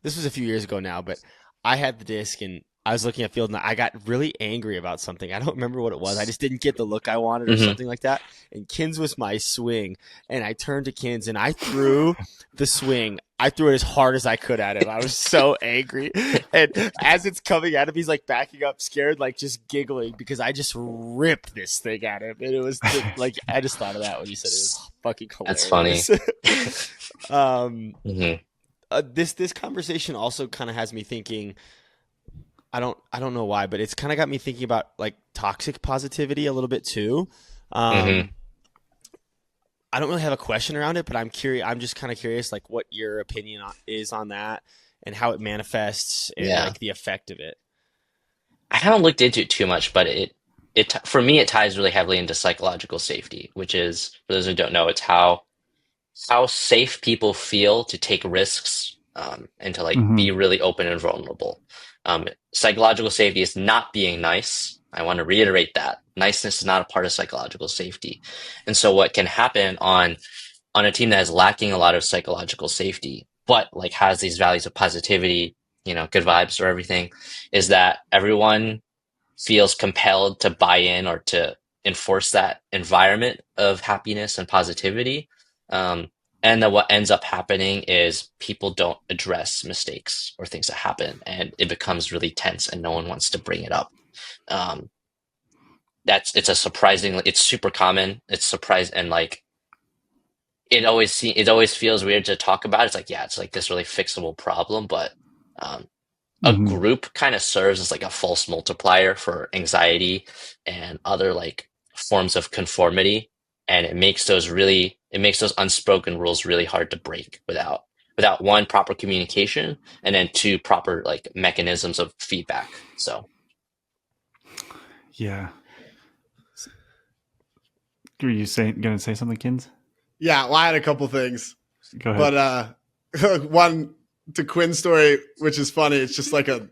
this was a few years ago now, but I had the disc and I was looking at field and I got really angry about something. I don't remember what it was. I just didn't get the look I wanted or something like that. And Kins was my swing, and I turned to Kins and I threw the swing I threw it as hard as I could at him. I was so angry. And as it's coming at him, he's like backing up, scared, like just giggling because I just ripped this thing at him. And it was like, I just thought of that when you said it. It was fucking hilarious. That's funny. This conversation also kind of has me thinking, I don't know why, but it's kind of got me thinking about like toxic positivity a little bit too. I don't really have a question around it, but I'm curious. I'm just kind of curious, like what your opinion is on that and how it manifests and like the effect of it. I haven't looked into it too much, but for me, it ties really heavily into psychological safety, which is, for those who don't know, it's how safe people feel to take risks, and to like be really open and vulnerable. Psychological safety is not being nice. I want to reiterate that niceness is not a part of psychological safety. And so what can happen on a team that is lacking a lot of psychological safety, but like has these values of positivity, good vibes or everything, is that everyone feels compelled to buy in or to enforce that environment of happiness and positivity. And then what ends up happening is people don't address mistakes or things that happen, and it becomes really tense and no one wants to bring it up. It's super common. It's surprising, and like it always feels weird to talk about. It's like, yeah, it's like this really fixable problem, but a group kind of serves as like a false multiplier for anxiety and other like forms of conformity, and it makes those unspoken rules really hard to break without one, proper communication, and then two, proper like mechanisms of feedback. So yeah. Were you going to say something, Kins? Yeah, well, I had a couple things. Go ahead. But one, to Quinn's story, which is funny, it's just like a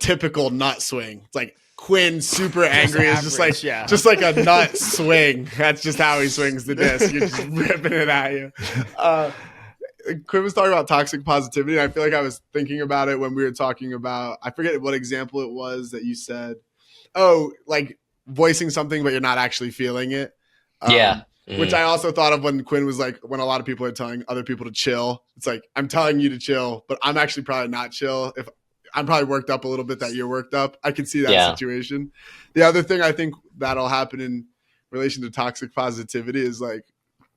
typical nut swing. It's like Quinn super angry is just like a nut swing. That's just how he swings the disc. You're just ripping it at you. Quinn was talking about toxic positivity, and I feel like I was thinking about it when we were talking about, I forget what example it was that you said. Oh, like voicing something, but you're not actually feeling it. Which I also thought of when Quinn was like, when a lot of people are telling other people to chill. It's like, I'm telling you to chill, but I'm actually probably not chill. If I'm probably worked up a little bit that you're worked up. I can see that situation. The other thing I think that'll happen in relation to toxic positivity is like,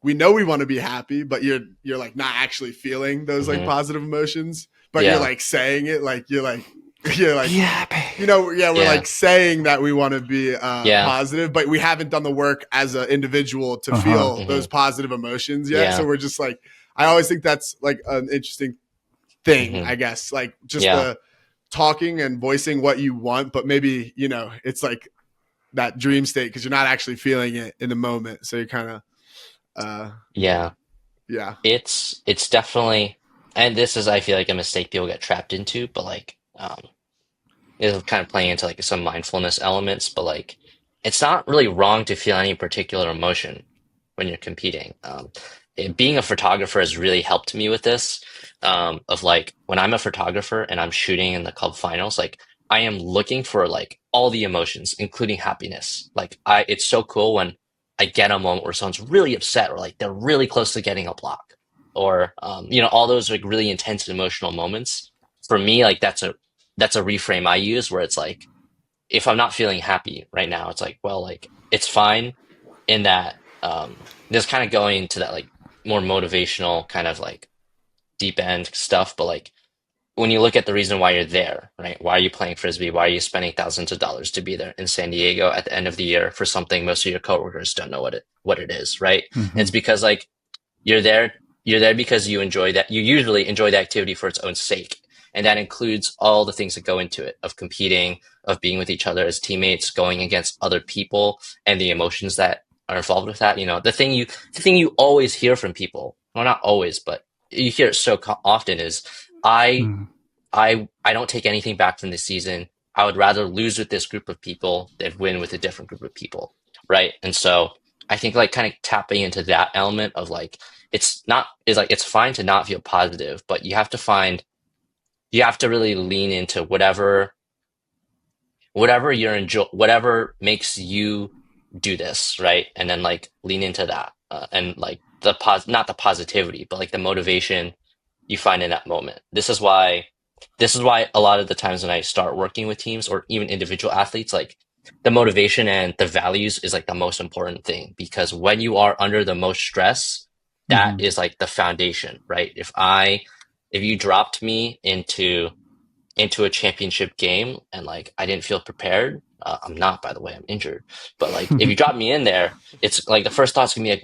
we know we want to be happy, but you're like not actually feeling those like positive emotions, but you're like saying it, like you're like, we're like saying that we want to be positive, but we haven't done the work as an individual to feel those positive emotions yet. So we're just like, I always think that's like an interesting thing, I guess, like just the talking and voicing what you want, but maybe, it's like that dream state because you're not actually feeling it in the moment. So you're kind of, it's definitely, and this is, I feel like, a mistake people get trapped into, but like, is kind of playing into like some mindfulness elements, but like it's not really wrong to feel any particular emotion when you're competing. Being a photographer has really helped me with this. Of like when I'm a photographer and I'm shooting in the club finals, like I am looking for like all the emotions, including happiness. Like it's so cool when I get a moment where someone's really upset or like they're really close to getting a block, or all those like really intense emotional moments. For me, like that's a reframe I use where it's like, if I'm not feeling happy right now, it's like, well, like it's fine in that, just kind of going to that like more motivational kind of like deep end stuff. But like when you look at the reason why you're there, right? Why are you playing Frisbee? Why are you spending thousands of dollars to be there in San Diego at the end of the year for something most of your coworkers don't know what it is, right? And it's because like you're there because you enjoy that. You usually enjoy the activity for its own sake. And that includes all the things that go into it, of competing, of being with each other as teammates, going against other people, and the emotions that are involved with that. The thing you always hear from people, well, not always, but you hear it so often is, I don't take anything back from this season. I would rather lose with this group of people than win with a different group of people, right? And so I think like kind of tapping into that element of like, it's fine to not feel positive, but you have to really lean into whatever whatever makes you do this, right? And then like lean into that, and like not the positivity, but like the motivation you find in that moment. This is why a lot of the times when I start working with teams or even individual athletes, like the motivation and the values is like the most important thing, because when you are under the most stress, that is like the foundation, right? If you dropped me into a championship game and like I didn't feel prepared, I'm not, by the way, I'm injured. But like if you drop me in there, it's like the first thought's gonna be like,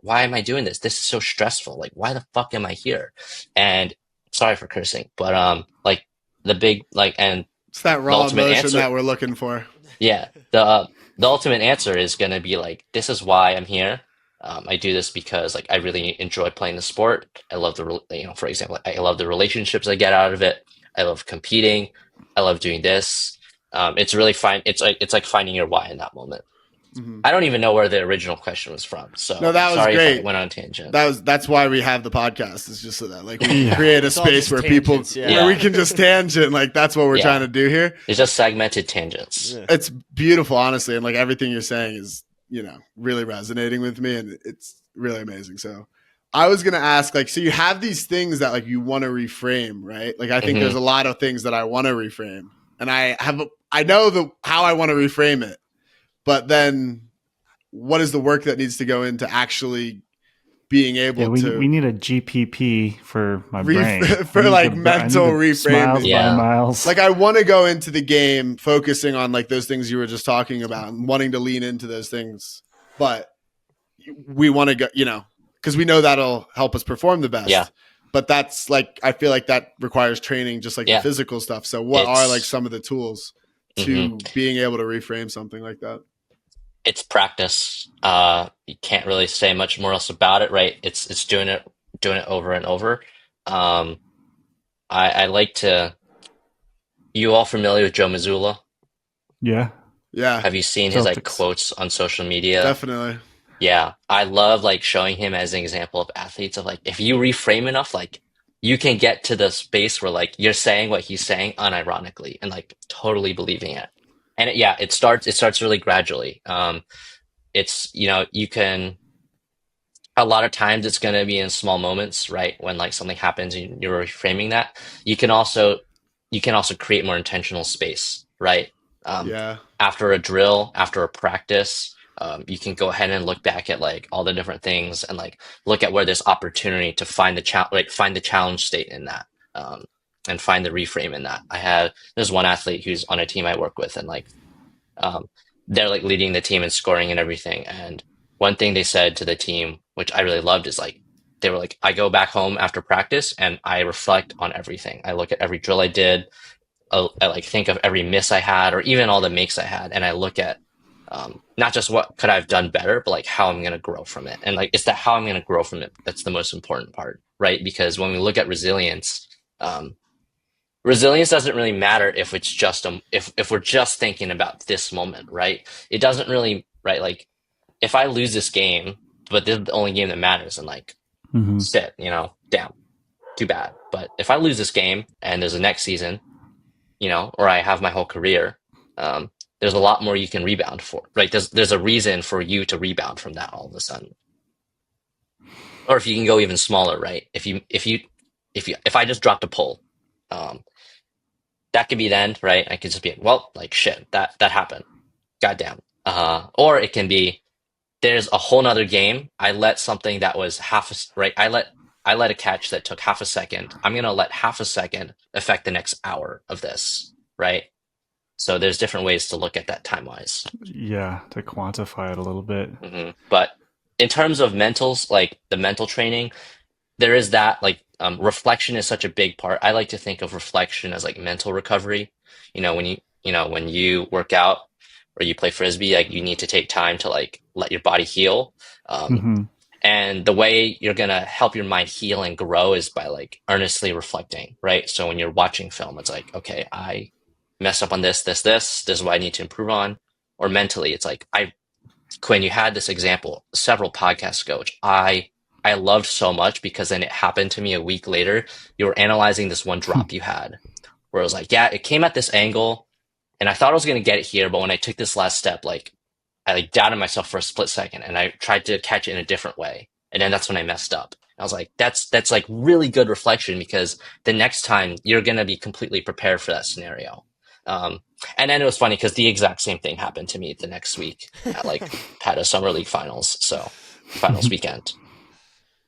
why am I doing this? This is so stressful. Like, why the fuck am I here? And sorry for cursing, but like the big like and It's that the raw ultimate emotion answer, that we're looking for. yeah, the ultimate answer is gonna be like, this is why I'm here. I do this because like I really enjoy playing the sport. I love for example, I love the relationships I get out of it. I love competing. I love doing this. It's really fine. It's like finding your why in that moment. I don't even know where the original question was from. So No, that was sorry great. if I went on a tangent. That's why we have the podcast. It's just so that like we can create a It's all space just where tangents, people yeah. where we can just tangent. Like that's what we're Yeah. trying to do here. It's just segmented tangents. Yeah. It's beautiful, honestly, and like everything you're saying is, really resonating with me, and it's really amazing. So I was gonna ask, like, so you have these things that like you want to reframe, right? Like I think there's a lot of things that I want to reframe, and I know how I want to reframe it, but then what is the work that needs to go into actually being able to we need a GPP for my brain. for I need like the- mental I need the reframing. Smiles Yeah. by miles. Like I want to go into the game focusing on like those things you were just talking about and wanting to lean into those things, but we want to go, because we know that'll help us perform the best. Yeah. But that's like, I feel like that requires training, just like Yeah. the physical stuff. So what are It's- like some of the tools to being able to reframe something like that? It's practice. You can't really say much more else about it, right? It's doing it over and over. I like to. You all familiar with Joe Mazzulla? Yeah. Yeah, Have you seen his like Celtics. quotes on social media? definitely. Yeah, I love like showing him as an example of athletes of like, if you reframe enough, like you can get to the space where like you're saying what he's saying unironically and like totally believing it. And it starts really gradually. It's, you can, a lot of times it's going to be in small moments, right? When like something happens and you're reframing that, you can also create more intentional space, right? Yeah. After a drill, after a practice, you can go ahead and look back at like all the different things and like look at where there's opportunity to find the challenge state in that, and find the reframe in that. There's one athlete who's on a team I work with, and like they're like leading the team and scoring and everything. And one thing they said to the team, which I really loved, is like they were like, I go back home after practice and I reflect on everything. I look at every drill I did. I like think of every miss I had, or even all the makes I had, and I look at not just what could I have done better, but like how I'm going to grow from it. And like it's that how I'm going to grow from it that's the most important part, right? Because when we look at resilience, resilience doesn't really matter if it's just if we're just thinking about this moment, right? It doesn't really, right? Like if I lose this game, but this is the only game that matters, and like sit, down, too bad. But if I lose this game and there's a next season, or I have my whole career, there's a lot more you can rebound for, right? There's a reason for you to rebound from that all of a sudden. Or if you can go even smaller, right? If I just dropped a pull, that could be the end, right? I could just be, well, like shit, that happened. Goddamn. Or it can be, there's a whole nother game. I let something that was I let a catch that took half a second. I'm going to let half a second affect the next hour of this, right? So there's different ways to look at that time-wise. Yeah, to quantify it a little bit. But in terms of mentals, like the mental training, there is that, like reflection is such a big part. I like to think of reflection as like mental recovery. When you work out or you play Frisbee, like you need to take time to like let your body heal. And the way you're going to help your mind heal and grow is by like earnestly reflecting, right? So when you're watching film, it's like, okay, I messed up on this is what I need to improve on. Or mentally, it's like, Quinn, you had this example several podcasts ago, which I loved so much, because then it happened to me a week later. You were analyzing this one drop you had, where it was like, yeah, it came at this angle and I thought I was going to get it here. But when I took this last step, like I like doubted myself for a split second and I tried to catch it in a different way. And then that's when I messed up. I was like, that's like really good reflection, because the next time you're going to be completely prepared for that scenario. And then it was funny because the exact same thing happened to me the next week at like PATA Summer League finals. So finals weekend.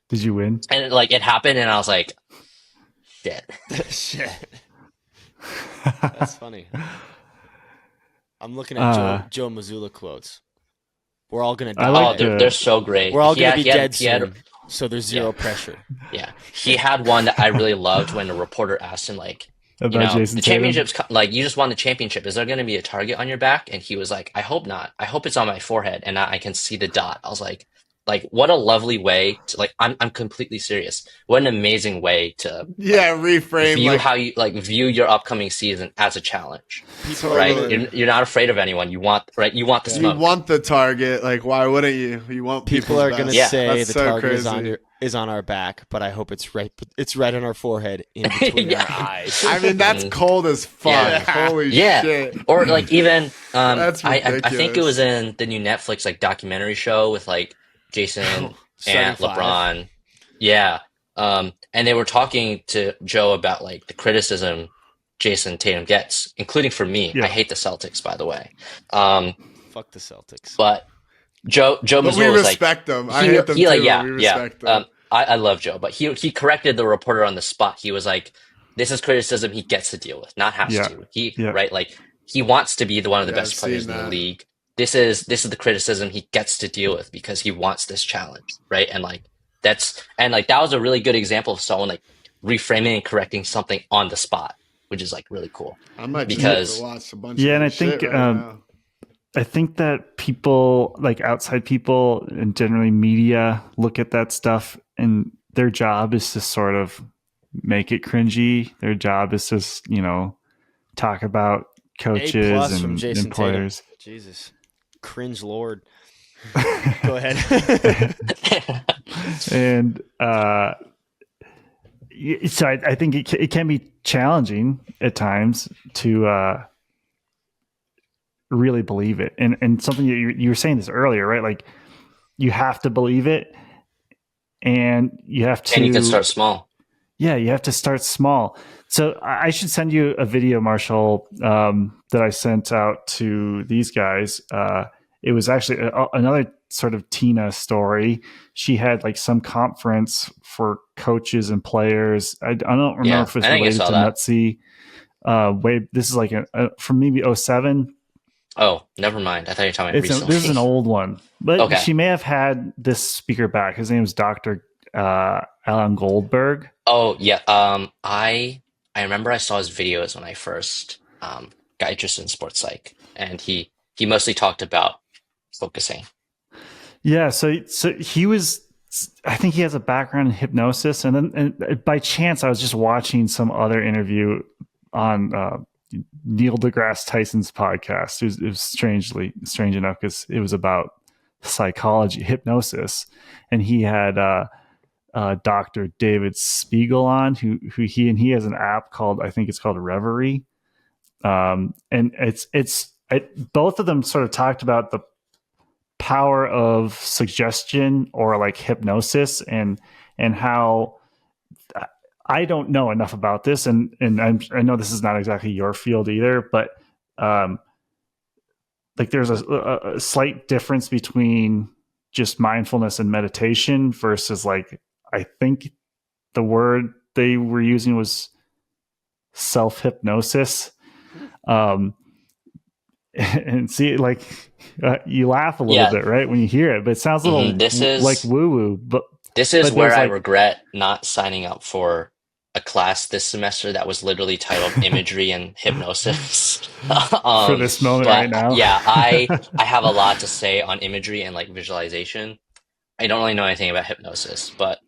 Did you win? And like it happened and I was like, shit. Shit. That's funny. I'm looking at Joe Mazzulla quotes. We're all gonna die. like they're so great. We're all gonna be dead soon. So there's zero pressure. Yeah, he had one that I really loved when a reporter asked him, like, About Jason the championships, like, you just won the championship. Is there going to be a target on your back? And he was like, I hope not. I hope it's on my forehead and I can see the dot. I was like, what a lovely way to, like, I'm completely serious. What an amazing way to reframe view how you view your upcoming season as a challenge. Right? You're not afraid of anyone. You want the smoke. You want the target. Like, why wouldn't you? You want people are going to say the so target is on our back, but I hope it's right on our forehead in between our eyes. I mean, that's cold as fuck. Yeah. Holy shit. Or like even That's I think it was in the new Netflix like documentary show with like Jason and LeBron. Yeah. And they were talking to Joe about like the criticism Jason Tatum gets, including for me. I hate the Celtics, by the way. Fuck the Celtics. But Joe Mazzulla we was respect them. I hate them too. We respect them. I love Joe, but he corrected the reporter on the spot. He was like, "This is criticism he gets to deal with, not has to." Right, like he wants to be one of the best players in the league. This is the criticism he gets to deal with because he wants this challenge, right? And like that was a really good example of someone like reframing and correcting something on the spot, which is like really cool. I might just watch a bunch. And I think I think that people, like outside people and generally media, look at that stuff and their job is to sort of make it cringy. Their job is to, talk about coaches and players. Tatum. Jesus. Cringe Lord. Go ahead. And so I think it can be challenging at times to really believe it, and something you were saying this earlier, right? Like you have to believe it, and you have to. And you can start small. Yeah, you have to start small. So I should send you a video, Marshall, that I sent out to these guys. It was actually another sort of Tina story. She had like some conference for coaches and players. I don't remember if it's related to Nutsy. This is like from maybe 2007. Oh, never mind. I thought you were talking about recently. This is an old one. But she may have had this speaker back. His name is Dr. Alan Goldberg. Oh, yeah. I remember I saw his videos when I first got interested in sports psych. And he mostly talked about focusing. Yeah, so he was, I think he has a background in hypnosis. And by chance, I was just watching some other interview on Neil deGrasse Tyson's podcast. It was strange enough because it was about psychology, hypnosis, and he had Dr. David Spiegel on, who he has an app called, I think it's called Reverie, and both of them sort of talked about the power of suggestion or like hypnosis and how. I don't know enough about this, and I know this is not exactly your field either, but like there's a slight difference between just mindfulness and meditation versus like, I think the word they were using was self-hypnosis. And see, like you laugh a little bit, right, when you hear it, but it sounds a little like woo-woo. But this is where I regret not signing up for a class this semester that was literally titled Imagery and Hypnosis. For this moment right now. Yeah, I have a lot to say on imagery and like visualization. I don't really know anything about hypnosis, but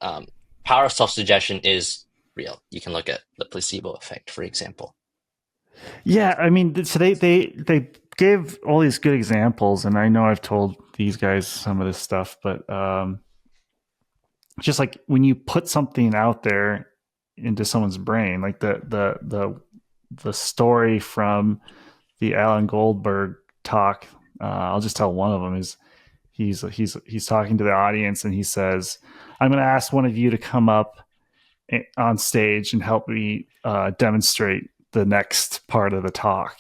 power of self-suggestion is real. You can look at the placebo effect, for example. Yeah, I mean, so they gave all these good examples, and I know I've told these guys some of this stuff, but just like when you put something out there into someone's brain, like the story from the Alan Goldberg talk, I'll just tell one of them is he's talking to the audience, and he says, "I'm going to ask one of you to come up on stage and help me demonstrate the next part of the talk."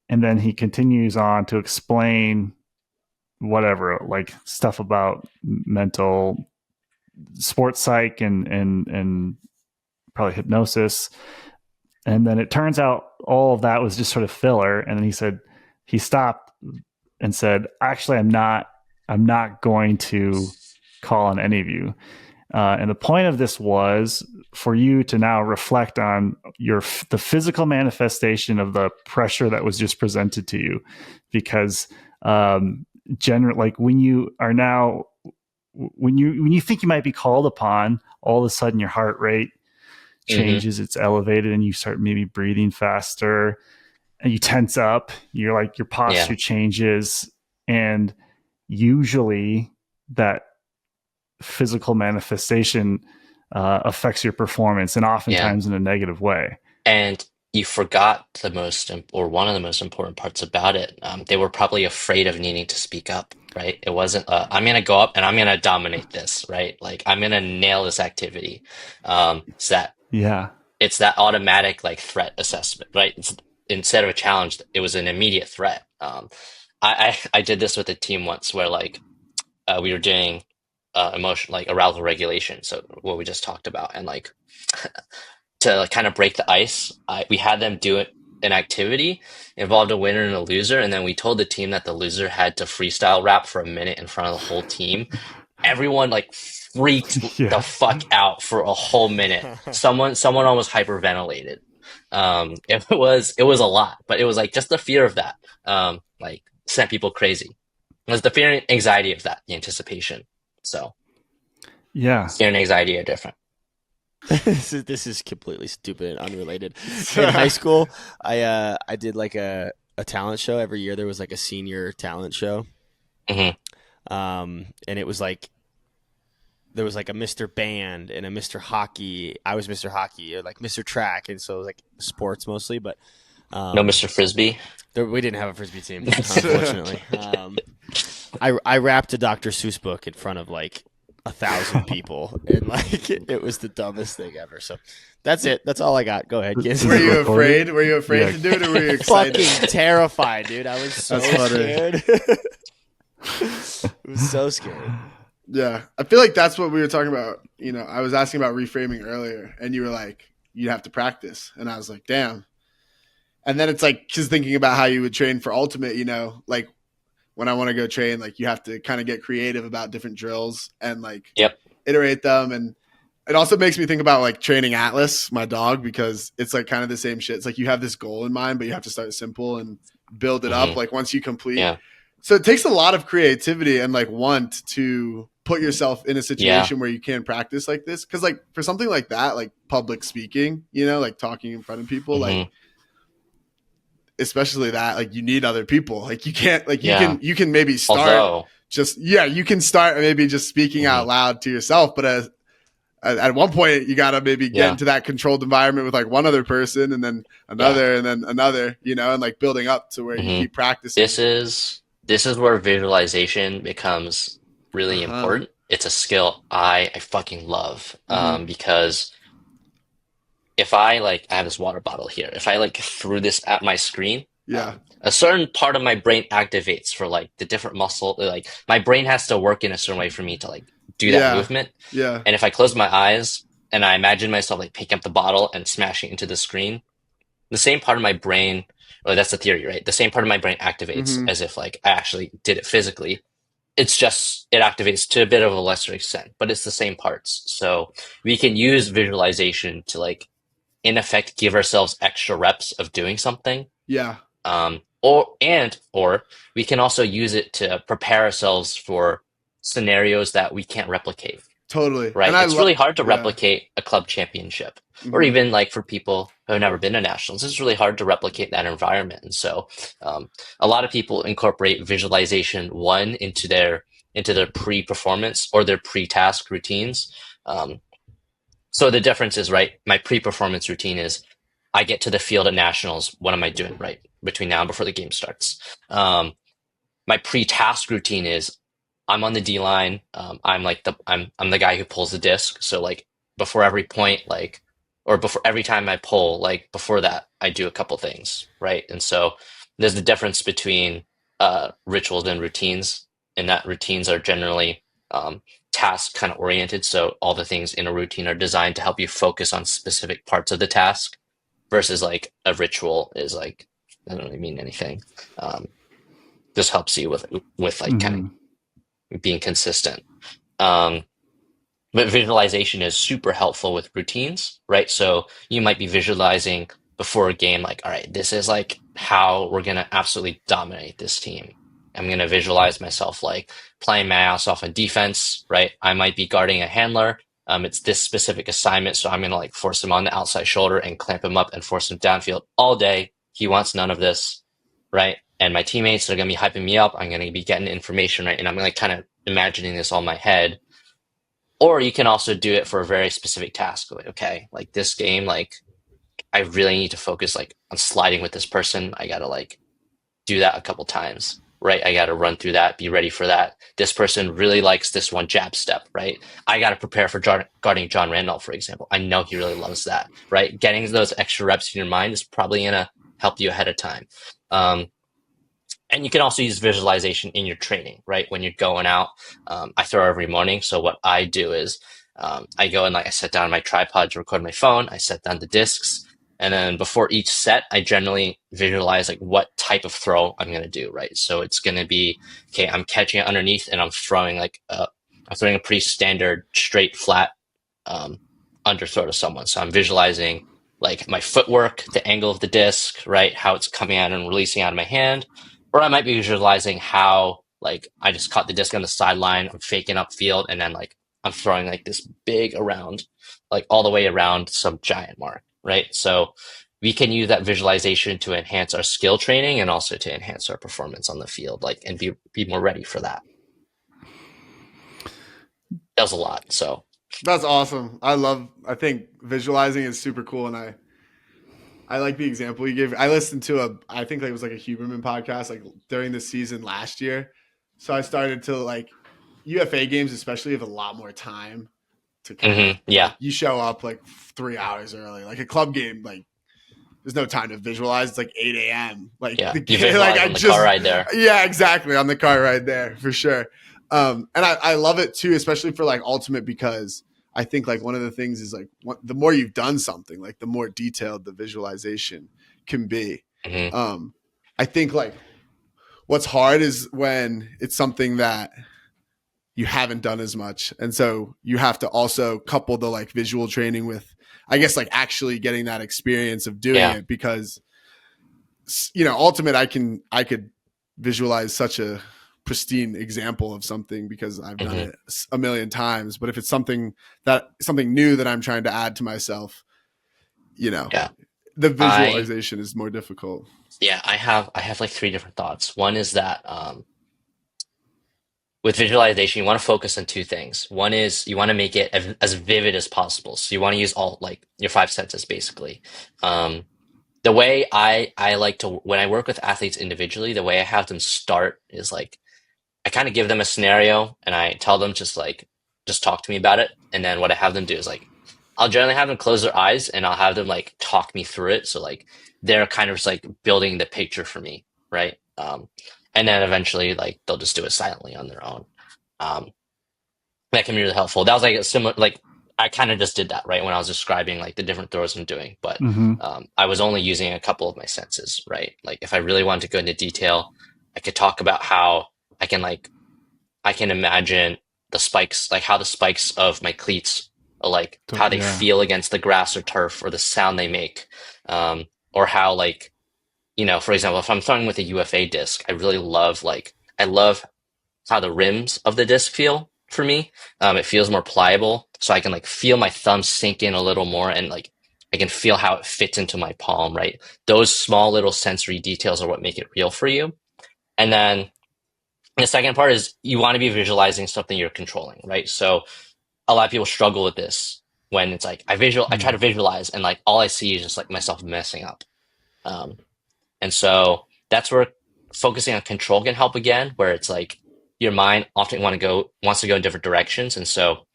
And then he continues on to explain whatever, like stuff about mental sports psych and probably hypnosis. And then it turns out all of that was just sort of filler. And then he stopped and said, "Actually, I'm not going to call on any of you." And the point of this was for you to now reflect on the physical manifestation of the pressure that was just presented to you, because like when you think you might be called upon, all of a sudden your heart rate changes, it's elevated, and you start maybe breathing faster, and you tense up. You're like, your posture changes, and usually that physical manifestation affects your performance, and oftentimes in a negative way. And you forgot one of the most important parts about it. They were probably afraid of needing to speak up, right? It wasn't, I'm going to go up and I'm going to dominate this, right? Like, I'm going to nail this activity. It's that automatic like threat assessment, right? Instead of a challenge, it was an immediate threat. I did this with a team once where like we were doing emotion, like arousal regulation. So what we just talked about, and like to kind of break the ice, we had them do an activity, involved a winner and a loser, and then we told the team that the loser had to freestyle rap for a minute in front of the whole team. Everyone like freaked the fuck out for a whole minute. Someone almost hyperventilated. It was a lot, but it was like just the fear of that like sent people crazy. It was the fear and anxiety of that, the anticipation. So fear and anxiety are different. This is completely stupid and unrelated. In high school, I did like a talent show. Every year there was like a senior talent show. Mm-hmm. And it was like, there was like a Mr. Band and a Mr. Hockey. I was Mr. Hockey, or like Mr. Track. And so it was like sports mostly, but no Mr. Frisbee. We didn't have a Frisbee team, unfortunately. I rapped a Dr. Seuss book in front of like 1,000 people, and like it was the dumbest thing ever. So that's it. That's all I got. Go ahead, kids. Were you afraid? Were you afraid to do it, or were you excited? Fucking terrified, dude. I was so scared. It was so scary. Yeah, I feel like that's what we were talking about. You know, I was asking about reframing earlier, and you were like, "You have to practice," and I was like, "Damn." And then it's like just thinking about how you would train for ultimate. You know, like when I want to go train, like you have to kind of get creative about different drills and like iterate them. And it also makes me think about like training Atlas, my dog, because it's like kind of the same shit. It's like you have this goal in mind, but you have to start simple and build it up. Like once you complete. Yeah. So it takes a lot of creativity and like want to put yourself in a situation where you can practice like this. Cause like for something like that, like public speaking, you know, like talking in front of people, like especially that, like you need other people. Like you can't, like you can maybe start you can start maybe just speaking out loud to yourself. But at one point you got to maybe get into that controlled environment with like one other person and then another and then another, you know, and like building up to where you keep practicing. This is where visualization becomes really important. It's a skill I fucking love because if I have this water bottle here, if I like threw this at my screen, a certain part of my brain activates for like the different muscle. Like my brain has to work in a certain way for me to like do that movement. Yeah. And if I close my eyes and I imagine myself like picking up the bottle and smashing into the screen, the same part of my brain, or that's the theory, right? The same part of my brain activates as if like I actually did it physically. It's just, it activates to a bit of a lesser extent, but it's the same parts. So we can use visualization to like, in effect, give ourselves extra reps of doing something. Yeah. Or we can also use it to prepare ourselves for scenarios that we can't replicate. Totally. Right. And it's really hard to replicate a club championship, or even like for people who have never been to nationals, it's really hard to replicate that environment. And so a lot of people incorporate visualization into their pre-performance or their pre-task routines. So the difference is, right, my pre-performance routine is I get to the field at nationals. What am I doing, right, between now and before the game starts? My pre-task routine is I'm on the D line. I'm like I'm the guy who pulls the disc. So like before every point, like or before every time I pull, like before that, I do a couple things, right? And so there's the difference between rituals and routines, and that routines are generally task kind of oriented. So all the things in a routine are designed to help you focus on specific parts of the task, versus like a ritual is like doesn't really mean anything. Just helps you with like kind of being consistent. Um, but visualization is super helpful with routines, right? So you might be visualizing before a game, like, all right, this is like how we're gonna absolutely dominate this team. I'm gonna visualize myself like playing my ass off on defense, right? I might be guarding a handler. It's this specific assignment, so I'm gonna like force him on the outside shoulder and clamp him up and force him downfield all day. He wants none of this, right? And my teammates are gonna be hyping me up. I'm gonna be getting information, right? And I'm like kind of imagining this all in my head. Or you can also do it for a very specific task. Like, okay, like this game, like I really need to focus like on sliding with this person. I gotta like do that a couple times, right? I gotta run through that, be ready for that. This person really likes this one jab step, right? I gotta prepare for guarding John Randolph, for example. I know he really loves that, right? Getting those extra reps in your mind is probably gonna help you ahead of time. And you can also use visualization in your training, right? When you're going out, I throw every morning. So what I do is I go and like I set down my tripod to record my phone. I set down the discs. And then before each set, I generally visualize like what type of throw I'm going to do, right? So it's going to be, okay, I'm catching it underneath and I'm throwing like, I'm throwing a pretty standard straight flat underthrow to someone. So I'm visualizing like my footwork, the angle of the disc, right? How it's coming out and releasing out of my hand. Or I might be visualizing how like I just caught the disc on the sideline, I'm faking upfield, and then like I'm throwing like this big around, like all the way around some giant mark, right? So we can use that visualization to enhance our skill training and also to enhance our performance on the field, like and be more ready for that. That was a lot. So That's awesome. I think visualizing is super cool, and I like the example you gave. I listened to I think it was like a Huberman podcast like during the season last year. So I started to like UFA games, especially have a lot more time to kind of, like, you show up like 3 hours early, like a club game, like there's no time to visualize. It's like 8 a.m. Like yeah, the you visualize like on the car ride there. Yeah, exactly. On the car ride there for sure. And I love it too, especially for like ultimate, because I think like one of the things is like the more you've done something, like the more detailed the visualization can be. I think like what's hard is when it's something that you haven't done as much. And so you have to also couple the like visual training with, I guess, like actually getting that experience of doing it, because, you know, ultimate, I could visualize such a pristine example of something because I've done it a million times. But if it's something new that I'm trying to add to myself, you know, the visualization is more difficult. Yeah, I have like three different thoughts. One is that with visualization, you want to focus on two things. One is you want to make it as vivid as possible. So you want to use all like your five senses, basically. The way I like to, when I work with athletes individually, the way I have them start is like, I kind of give them a scenario and I tell them just talk to me about it. And then what I have them do is like, I'll generally have them close their eyes and I'll have them like talk me through it. So like they're kind of just like building the picture for me, right? And then eventually like they'll just do it silently on their own. That can be really helpful. That was like a similar, like I kind of just did that, right? When I was describing like the different throws I'm doing, but I was only using a couple of my senses, right? Like if I really wanted to go into detail, I could talk about how I can imagine the spikes, like how the spikes of my cleats are like how they feel against the grass or turf or the sound they make. Or how like, you know, for example, if I'm throwing with a UFA disc, I love how the rims of the disc feel for me. It feels more pliable, so I can like feel my thumb sink in a little more and like I can feel how it fits into my palm, right? Those small little sensory details are what make it real for you. And then the second part is you want to be visualizing something you're controlling, right? So a lot of people struggle with this when it's like I try to visualize and like all I see is just like myself messing up. And so that's where focusing on control can help again, where it's like your mind often wants to go in different directions, and so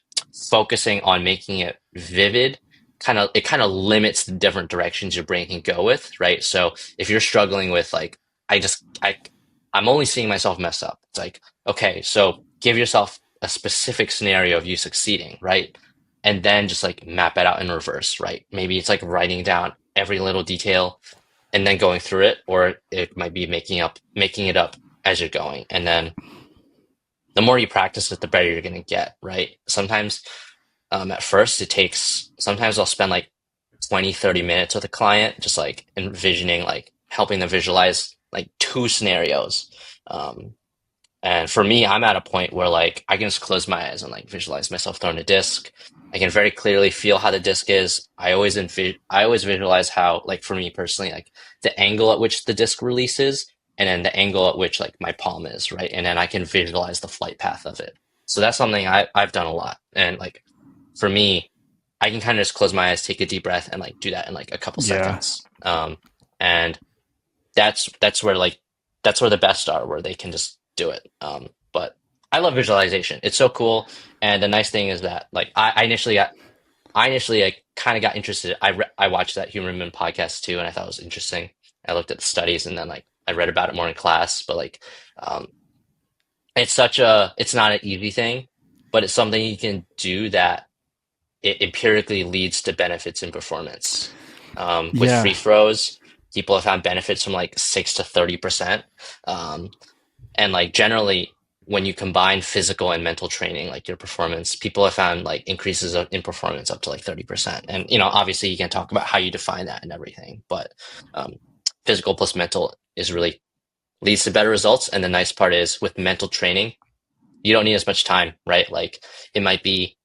focusing on making it vivid kind of limits the different directions your brain can go with, right? So if you're struggling with like, I'm only seeing myself mess up. It's like, okay, so give yourself a specific scenario of you succeeding, right? And then just like map it out in reverse, right? Maybe it's like writing down every little detail and then going through it, or it might be making it up as you're going. And then the more you practice it, the better you're going to get, right? Sometimes at first sometimes I'll spend like 20, 30 minutes with a client, just like envisioning, like helping them visualize like two scenarios. And for me, I'm at a point where like I can just close my eyes and like visualize myself throwing a disc. I can very clearly feel how the disc is. I always visualize how, like for me personally, like the angle at which the disc releases, and then the angle at which like my palm is, right? And then I can visualize the flight path of it. So that's something I've done a lot. And like for me, I can kind of just close my eyes, take a deep breath, and like do that in like a couple seconds. And that's where the best are, where they can just do it. But I love visualization. It's so cool. And the nice thing is that like I initially kind of got interested. I watched that Human podcast too, and I thought it was interesting. I looked at the studies, and then like I read about it more in class. But like it's not an easy thing, but it's something you can do that it empirically leads to benefits in performance. With free throws, people have found benefits from like 6 to 30%. And like generally, when you combine physical and mental training, like your performance, people have found like increases in performance up to like 30%. And obviously you can talk about how you define that and everything, but physical plus mental really leads to better results. And the nice part is with mental training, you don't need as much time, right? Like it might be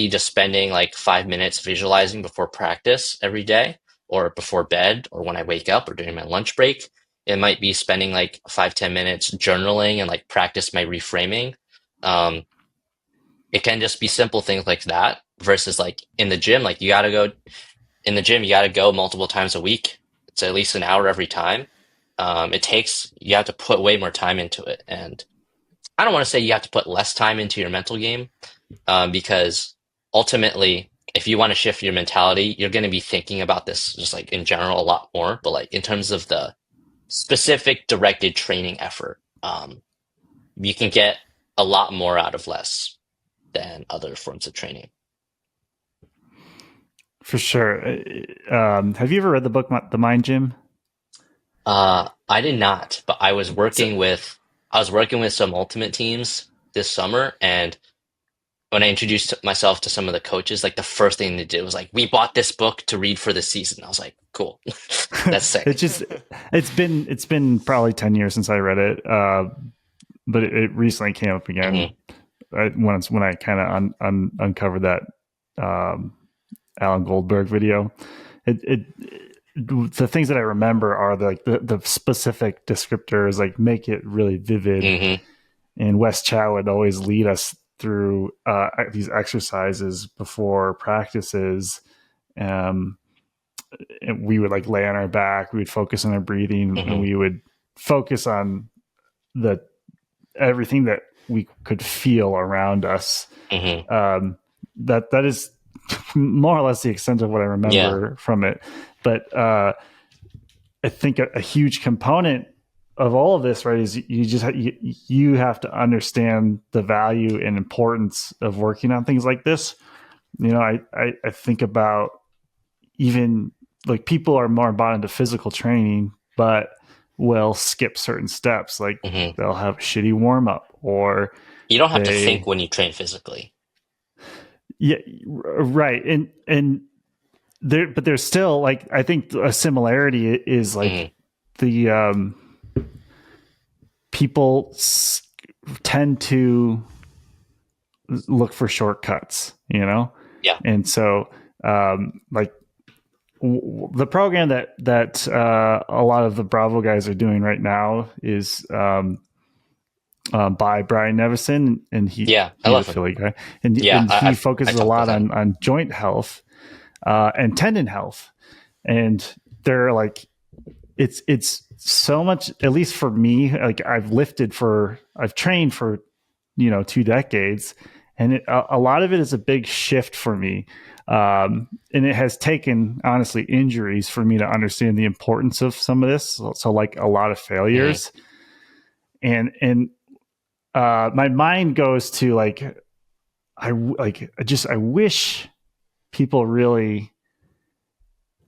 just spending like 5 minutes visualizing before practice every day, or before bed, or when I wake up, or during my lunch break. It might be spending like 5-10 minutes journaling and like practice my reframing. It can just be simple things like that, versus like in the gym, like you got to go multiple times a week. It's at least an hour every time. You have to put way more time into it. And I don't want to say you have to put less time into your mental game, because ultimately, if you want to shift your mentality, you're going to be thinking about this just like in general a lot more. But like in terms of the specific directed training effort, you can get a lot more out of less than other forms of training. For sure. Have you ever read the book The Mind Gym? I did not, but I was working with some ultimate teams this summer, and when I introduced myself to some of the coaches, like the first thing they did was like, "We bought this book to read for the season." I was like, "Cool, that's sick." It's been probably 10 years since I read it, but it recently came up again when I kind of uncovered that Alan Goldberg video. The things that I remember are the specific descriptors, like make it really vivid. And Wes Chow would always lead us through these exercises before practices. And we would like lay on our back, we would focus on our breathing, and we would focus on everything that we could feel around us. That is more or less the extent of what I remember from it. But I think a huge component of all of this, right, is you have to understand the value and importance of working on things like this. I think about, even like people are more bought into physical training, but will skip certain steps. Like they'll have a shitty warm up, or you don't have to think when you train physically. Yeah, right. And there's still, like, I think a similarity is like the people tend to look for shortcuts, and so like the program that a lot of the Bravo guys are doing right now is by Brian Nevison, and he's a Philly guy, and he focuses a lot on joint health and tendon health, and they're like it's so much, at least for me, like I've trained for 2 decades, and a lot of it is a big shift for me. And it has taken, honestly, injuries for me to understand the importance of some of this. So like a lot of failures, and my mind goes to like, I wish people really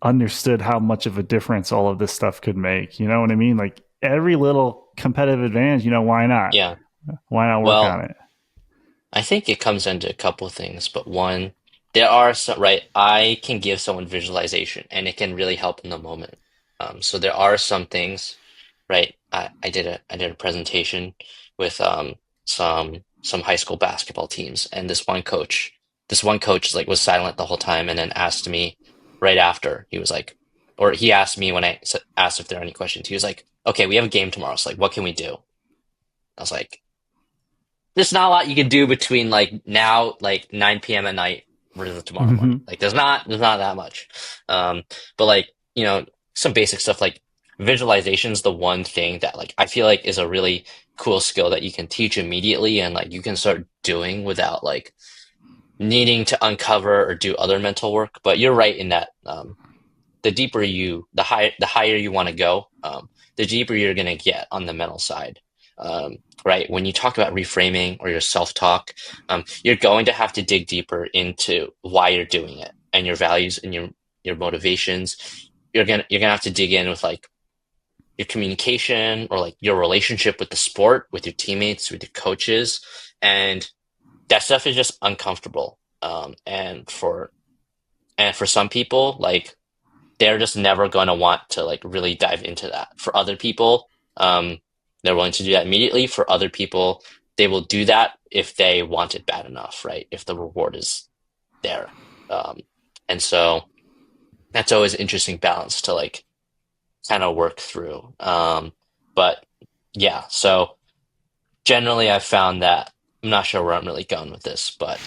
understood how much of a difference all of this stuff could make. You know what I mean? Like every little competitive advantage, why not? Yeah. Why not work on it? I think it comes into a couple of things, but one, there are some, right? I can give someone visualization and it can really help in the moment. So there are some things, right? I did a presentation with some high school basketball teams, and this one coach like was silent the whole time, and then asked me right after. He was like, or he asked me when I asked if there are any questions. He was like, "Okay, we have a game tomorrow, so like, what can we do?" I was like, there's not a lot you can do between like now, like 9 p.m. at night versus tomorrow morning. Like there's not that much. But like, some basic stuff like visualization is the one thing that like I feel like is a really cool skill that you can teach immediately and like you can start doing without like needing to uncover or do other mental work. But you're right in that the higher you want to go, the deeper you're gonna get on the mental side. Right? When you talk about reframing or your self-talk, you're going to have to dig deeper into why you're doing it and your values and your motivations. You're gonna have to dig in with like your communication or like your relationship with the sport, with your teammates, with your coaches, and that stuff is just uncomfortable. And for some people, like they're just never going to want to like really dive into that. For other people, they're willing to do that immediately. For other people, they will do that if they want it bad enough, right? If the reward is there. And so that's always an interesting balance to like kind of work through. But yeah, so generally I've found that I'm not sure where I'm really going with this, but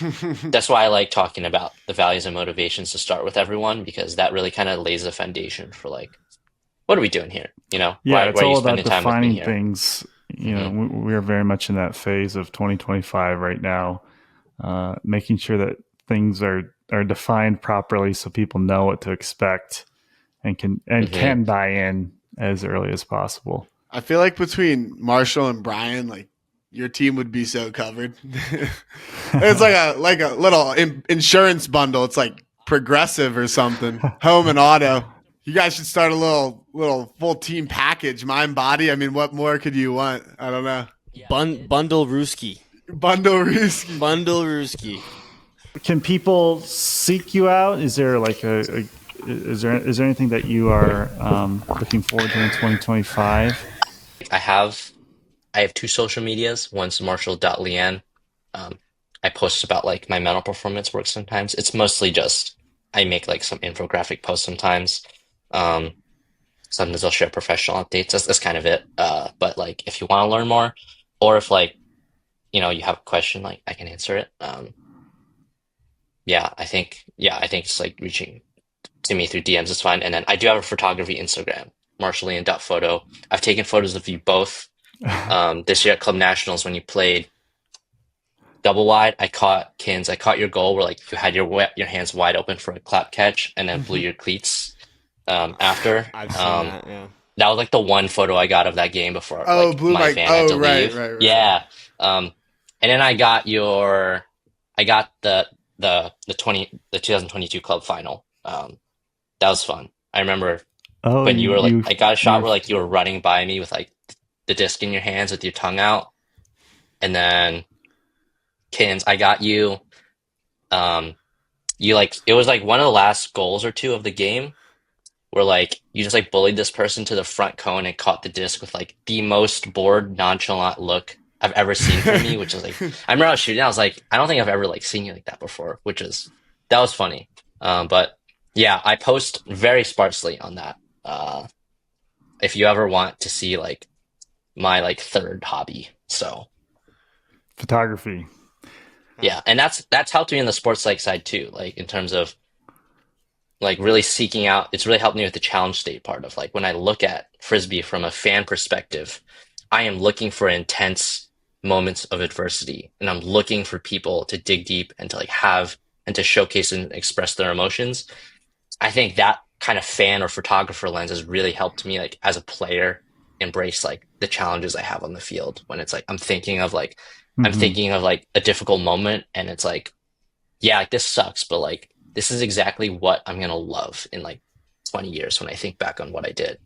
that's why I like talking about the values and motivations to start with everyone, because that really kind of lays the foundation for like, what are we doing here? Yeah, why it's are all you about spending time with me defining here? things. We are very much in that phase of 2025 right now, making sure that things are defined properly so people know what to expect and can buy in as early as possible. I feel like between Marshall and Brian, like your team would be so covered. It's like a little insurance bundle. It's like Progressive or something, home and auto. You guys should start a little full team package, mind, body. I mean, what more could you want? I don't know. Bundle-ruski. Bundle-ruski. Bundle-ruski. Can people seek you out? Is there like is there anything that you are looking forward to in 2025? I have 2 social medias. One's marshall.lian. I post about like my mental performance work sometimes. It's mostly just I make like some infographic posts sometimes. Sometimes I'll share professional updates. That's kind of it. But like if you want to learn more, or if like you have a question, like I can answer it. I think it's like reaching to me through DMs is fine. And then I do have a photography Instagram, marshalllian.photo. I've taken photos of you both this year at Club Nationals when you played double wide. I caught your goal where like you had your hands wide open for a clap catch and then blew your cleats after. I've seen that, yeah. That was like the one photo I got of that game before blew my van had to leave. Right. Yeah. And then I got the 2022 club final. That was fun. I remember when you were like, I got a shot where like you were running by me with like the disc in your hands with your tongue out. And then Kins, I got you. You like, it was like one of the last goals or two of the game where like you just like bullied this person to the front cone and caught the disc with like the most bored, nonchalant look I've ever seen from me, which is like, I remember I was shooting, I was like, I don't think I've ever like seen you like that before, that was funny. But yeah, I post very sparsely on that. If you ever want to see like my like third hobby, so photography. Yeah, and that's helped me in the sports psych side too, like in terms of like really seeking out, it's really helped me with the challenge state part of like when I look at Frisbee from a fan perspective, I am looking for intense moments of adversity, and I'm looking for people to dig deep and to like have and to showcase and express their emotions. I think that kind of fan or photographer lens has really helped me like as a player embrace like the challenges I have on the field when it's like I'm thinking of like a difficult moment, and it's like, yeah, like this sucks, but like this is exactly what I'm gonna love in like 20 years when I think back on what I did.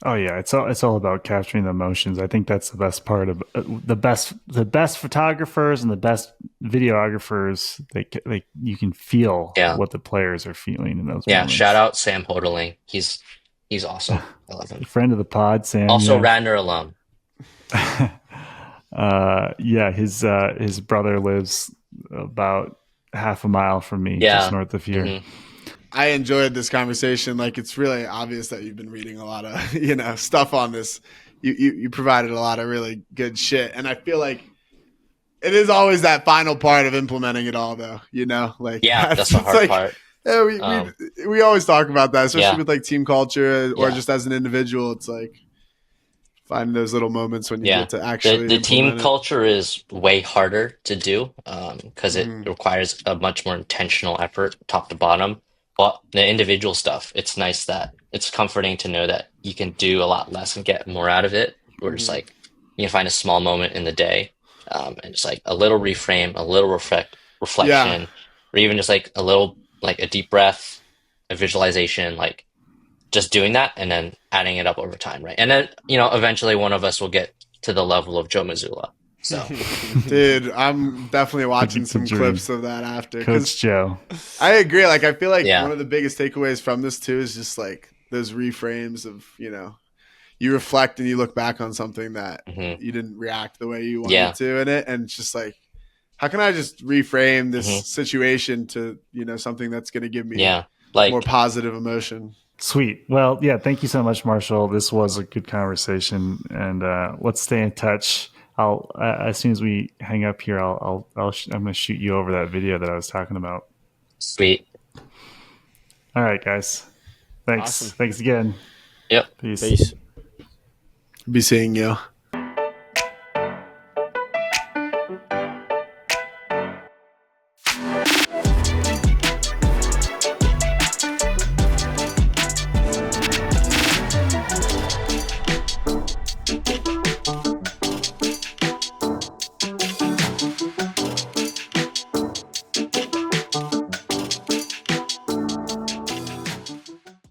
Oh yeah, it's all about capturing the emotions. I think that's the best part of the best photographers and the best videographers. They you can feel Yeah. what the players are feeling in those Yeah. moments. Shout out Sam Hoderling. He's awesome. I love him. Friend of the pod, Sam. Also yeah. Radnor alum. Yeah, his brother lives about half a mile from me, Yeah. just north of here. Mhm. I enjoyed this conversation. Like, it's really obvious that you've been reading a lot of, stuff on this. You provided a lot of really good shit. And I feel like it is always that final part of implementing it all, though, like, Yeah, that's the it's hard like, part. Yeah, we always talk about that, especially Yeah. with like team culture or Yeah. just as an individual. It's like finding those little moments when you Yeah. get to actually The team implement it. culture is way harder to do because it Mhm. requires a much more intentional effort top to bottom. But the individual stuff, it's nice that it's comforting to know that you can do a lot less and get more out of it. Where it's Mhm. like you can find a small moment in the day and just like a little reframe, a little reflection, or even just like a little like a deep breath, a visualization, like just doing that and then adding it up over time, right? And then, eventually one of us will get to the level of Joe Mazzulla. So, Dude, I'm definitely watching It's a some dream. clips of that after. Coach Because Joe. I agree. Like, I feel like Yeah. one of the biggest takeaways from this, too, is just like those reframes of, you reflect and you look back on something that mhm. you didn't react the way you wanted Yeah. to in it. And it's just like, how can I just reframe this Mhm. situation to, something that's going to give me Yeah. Like, more positive emotion? Sweet. Well, yeah, thank you so much, Marshall. This was a good conversation, and let's stay in touch. I'll as soon as we hang up here, I'm going to shoot you over that video that I was talking about. sweet. All right, guys. Thanks. Awesome. Thanks again. Yep. Peace. Peace. Be seeing you.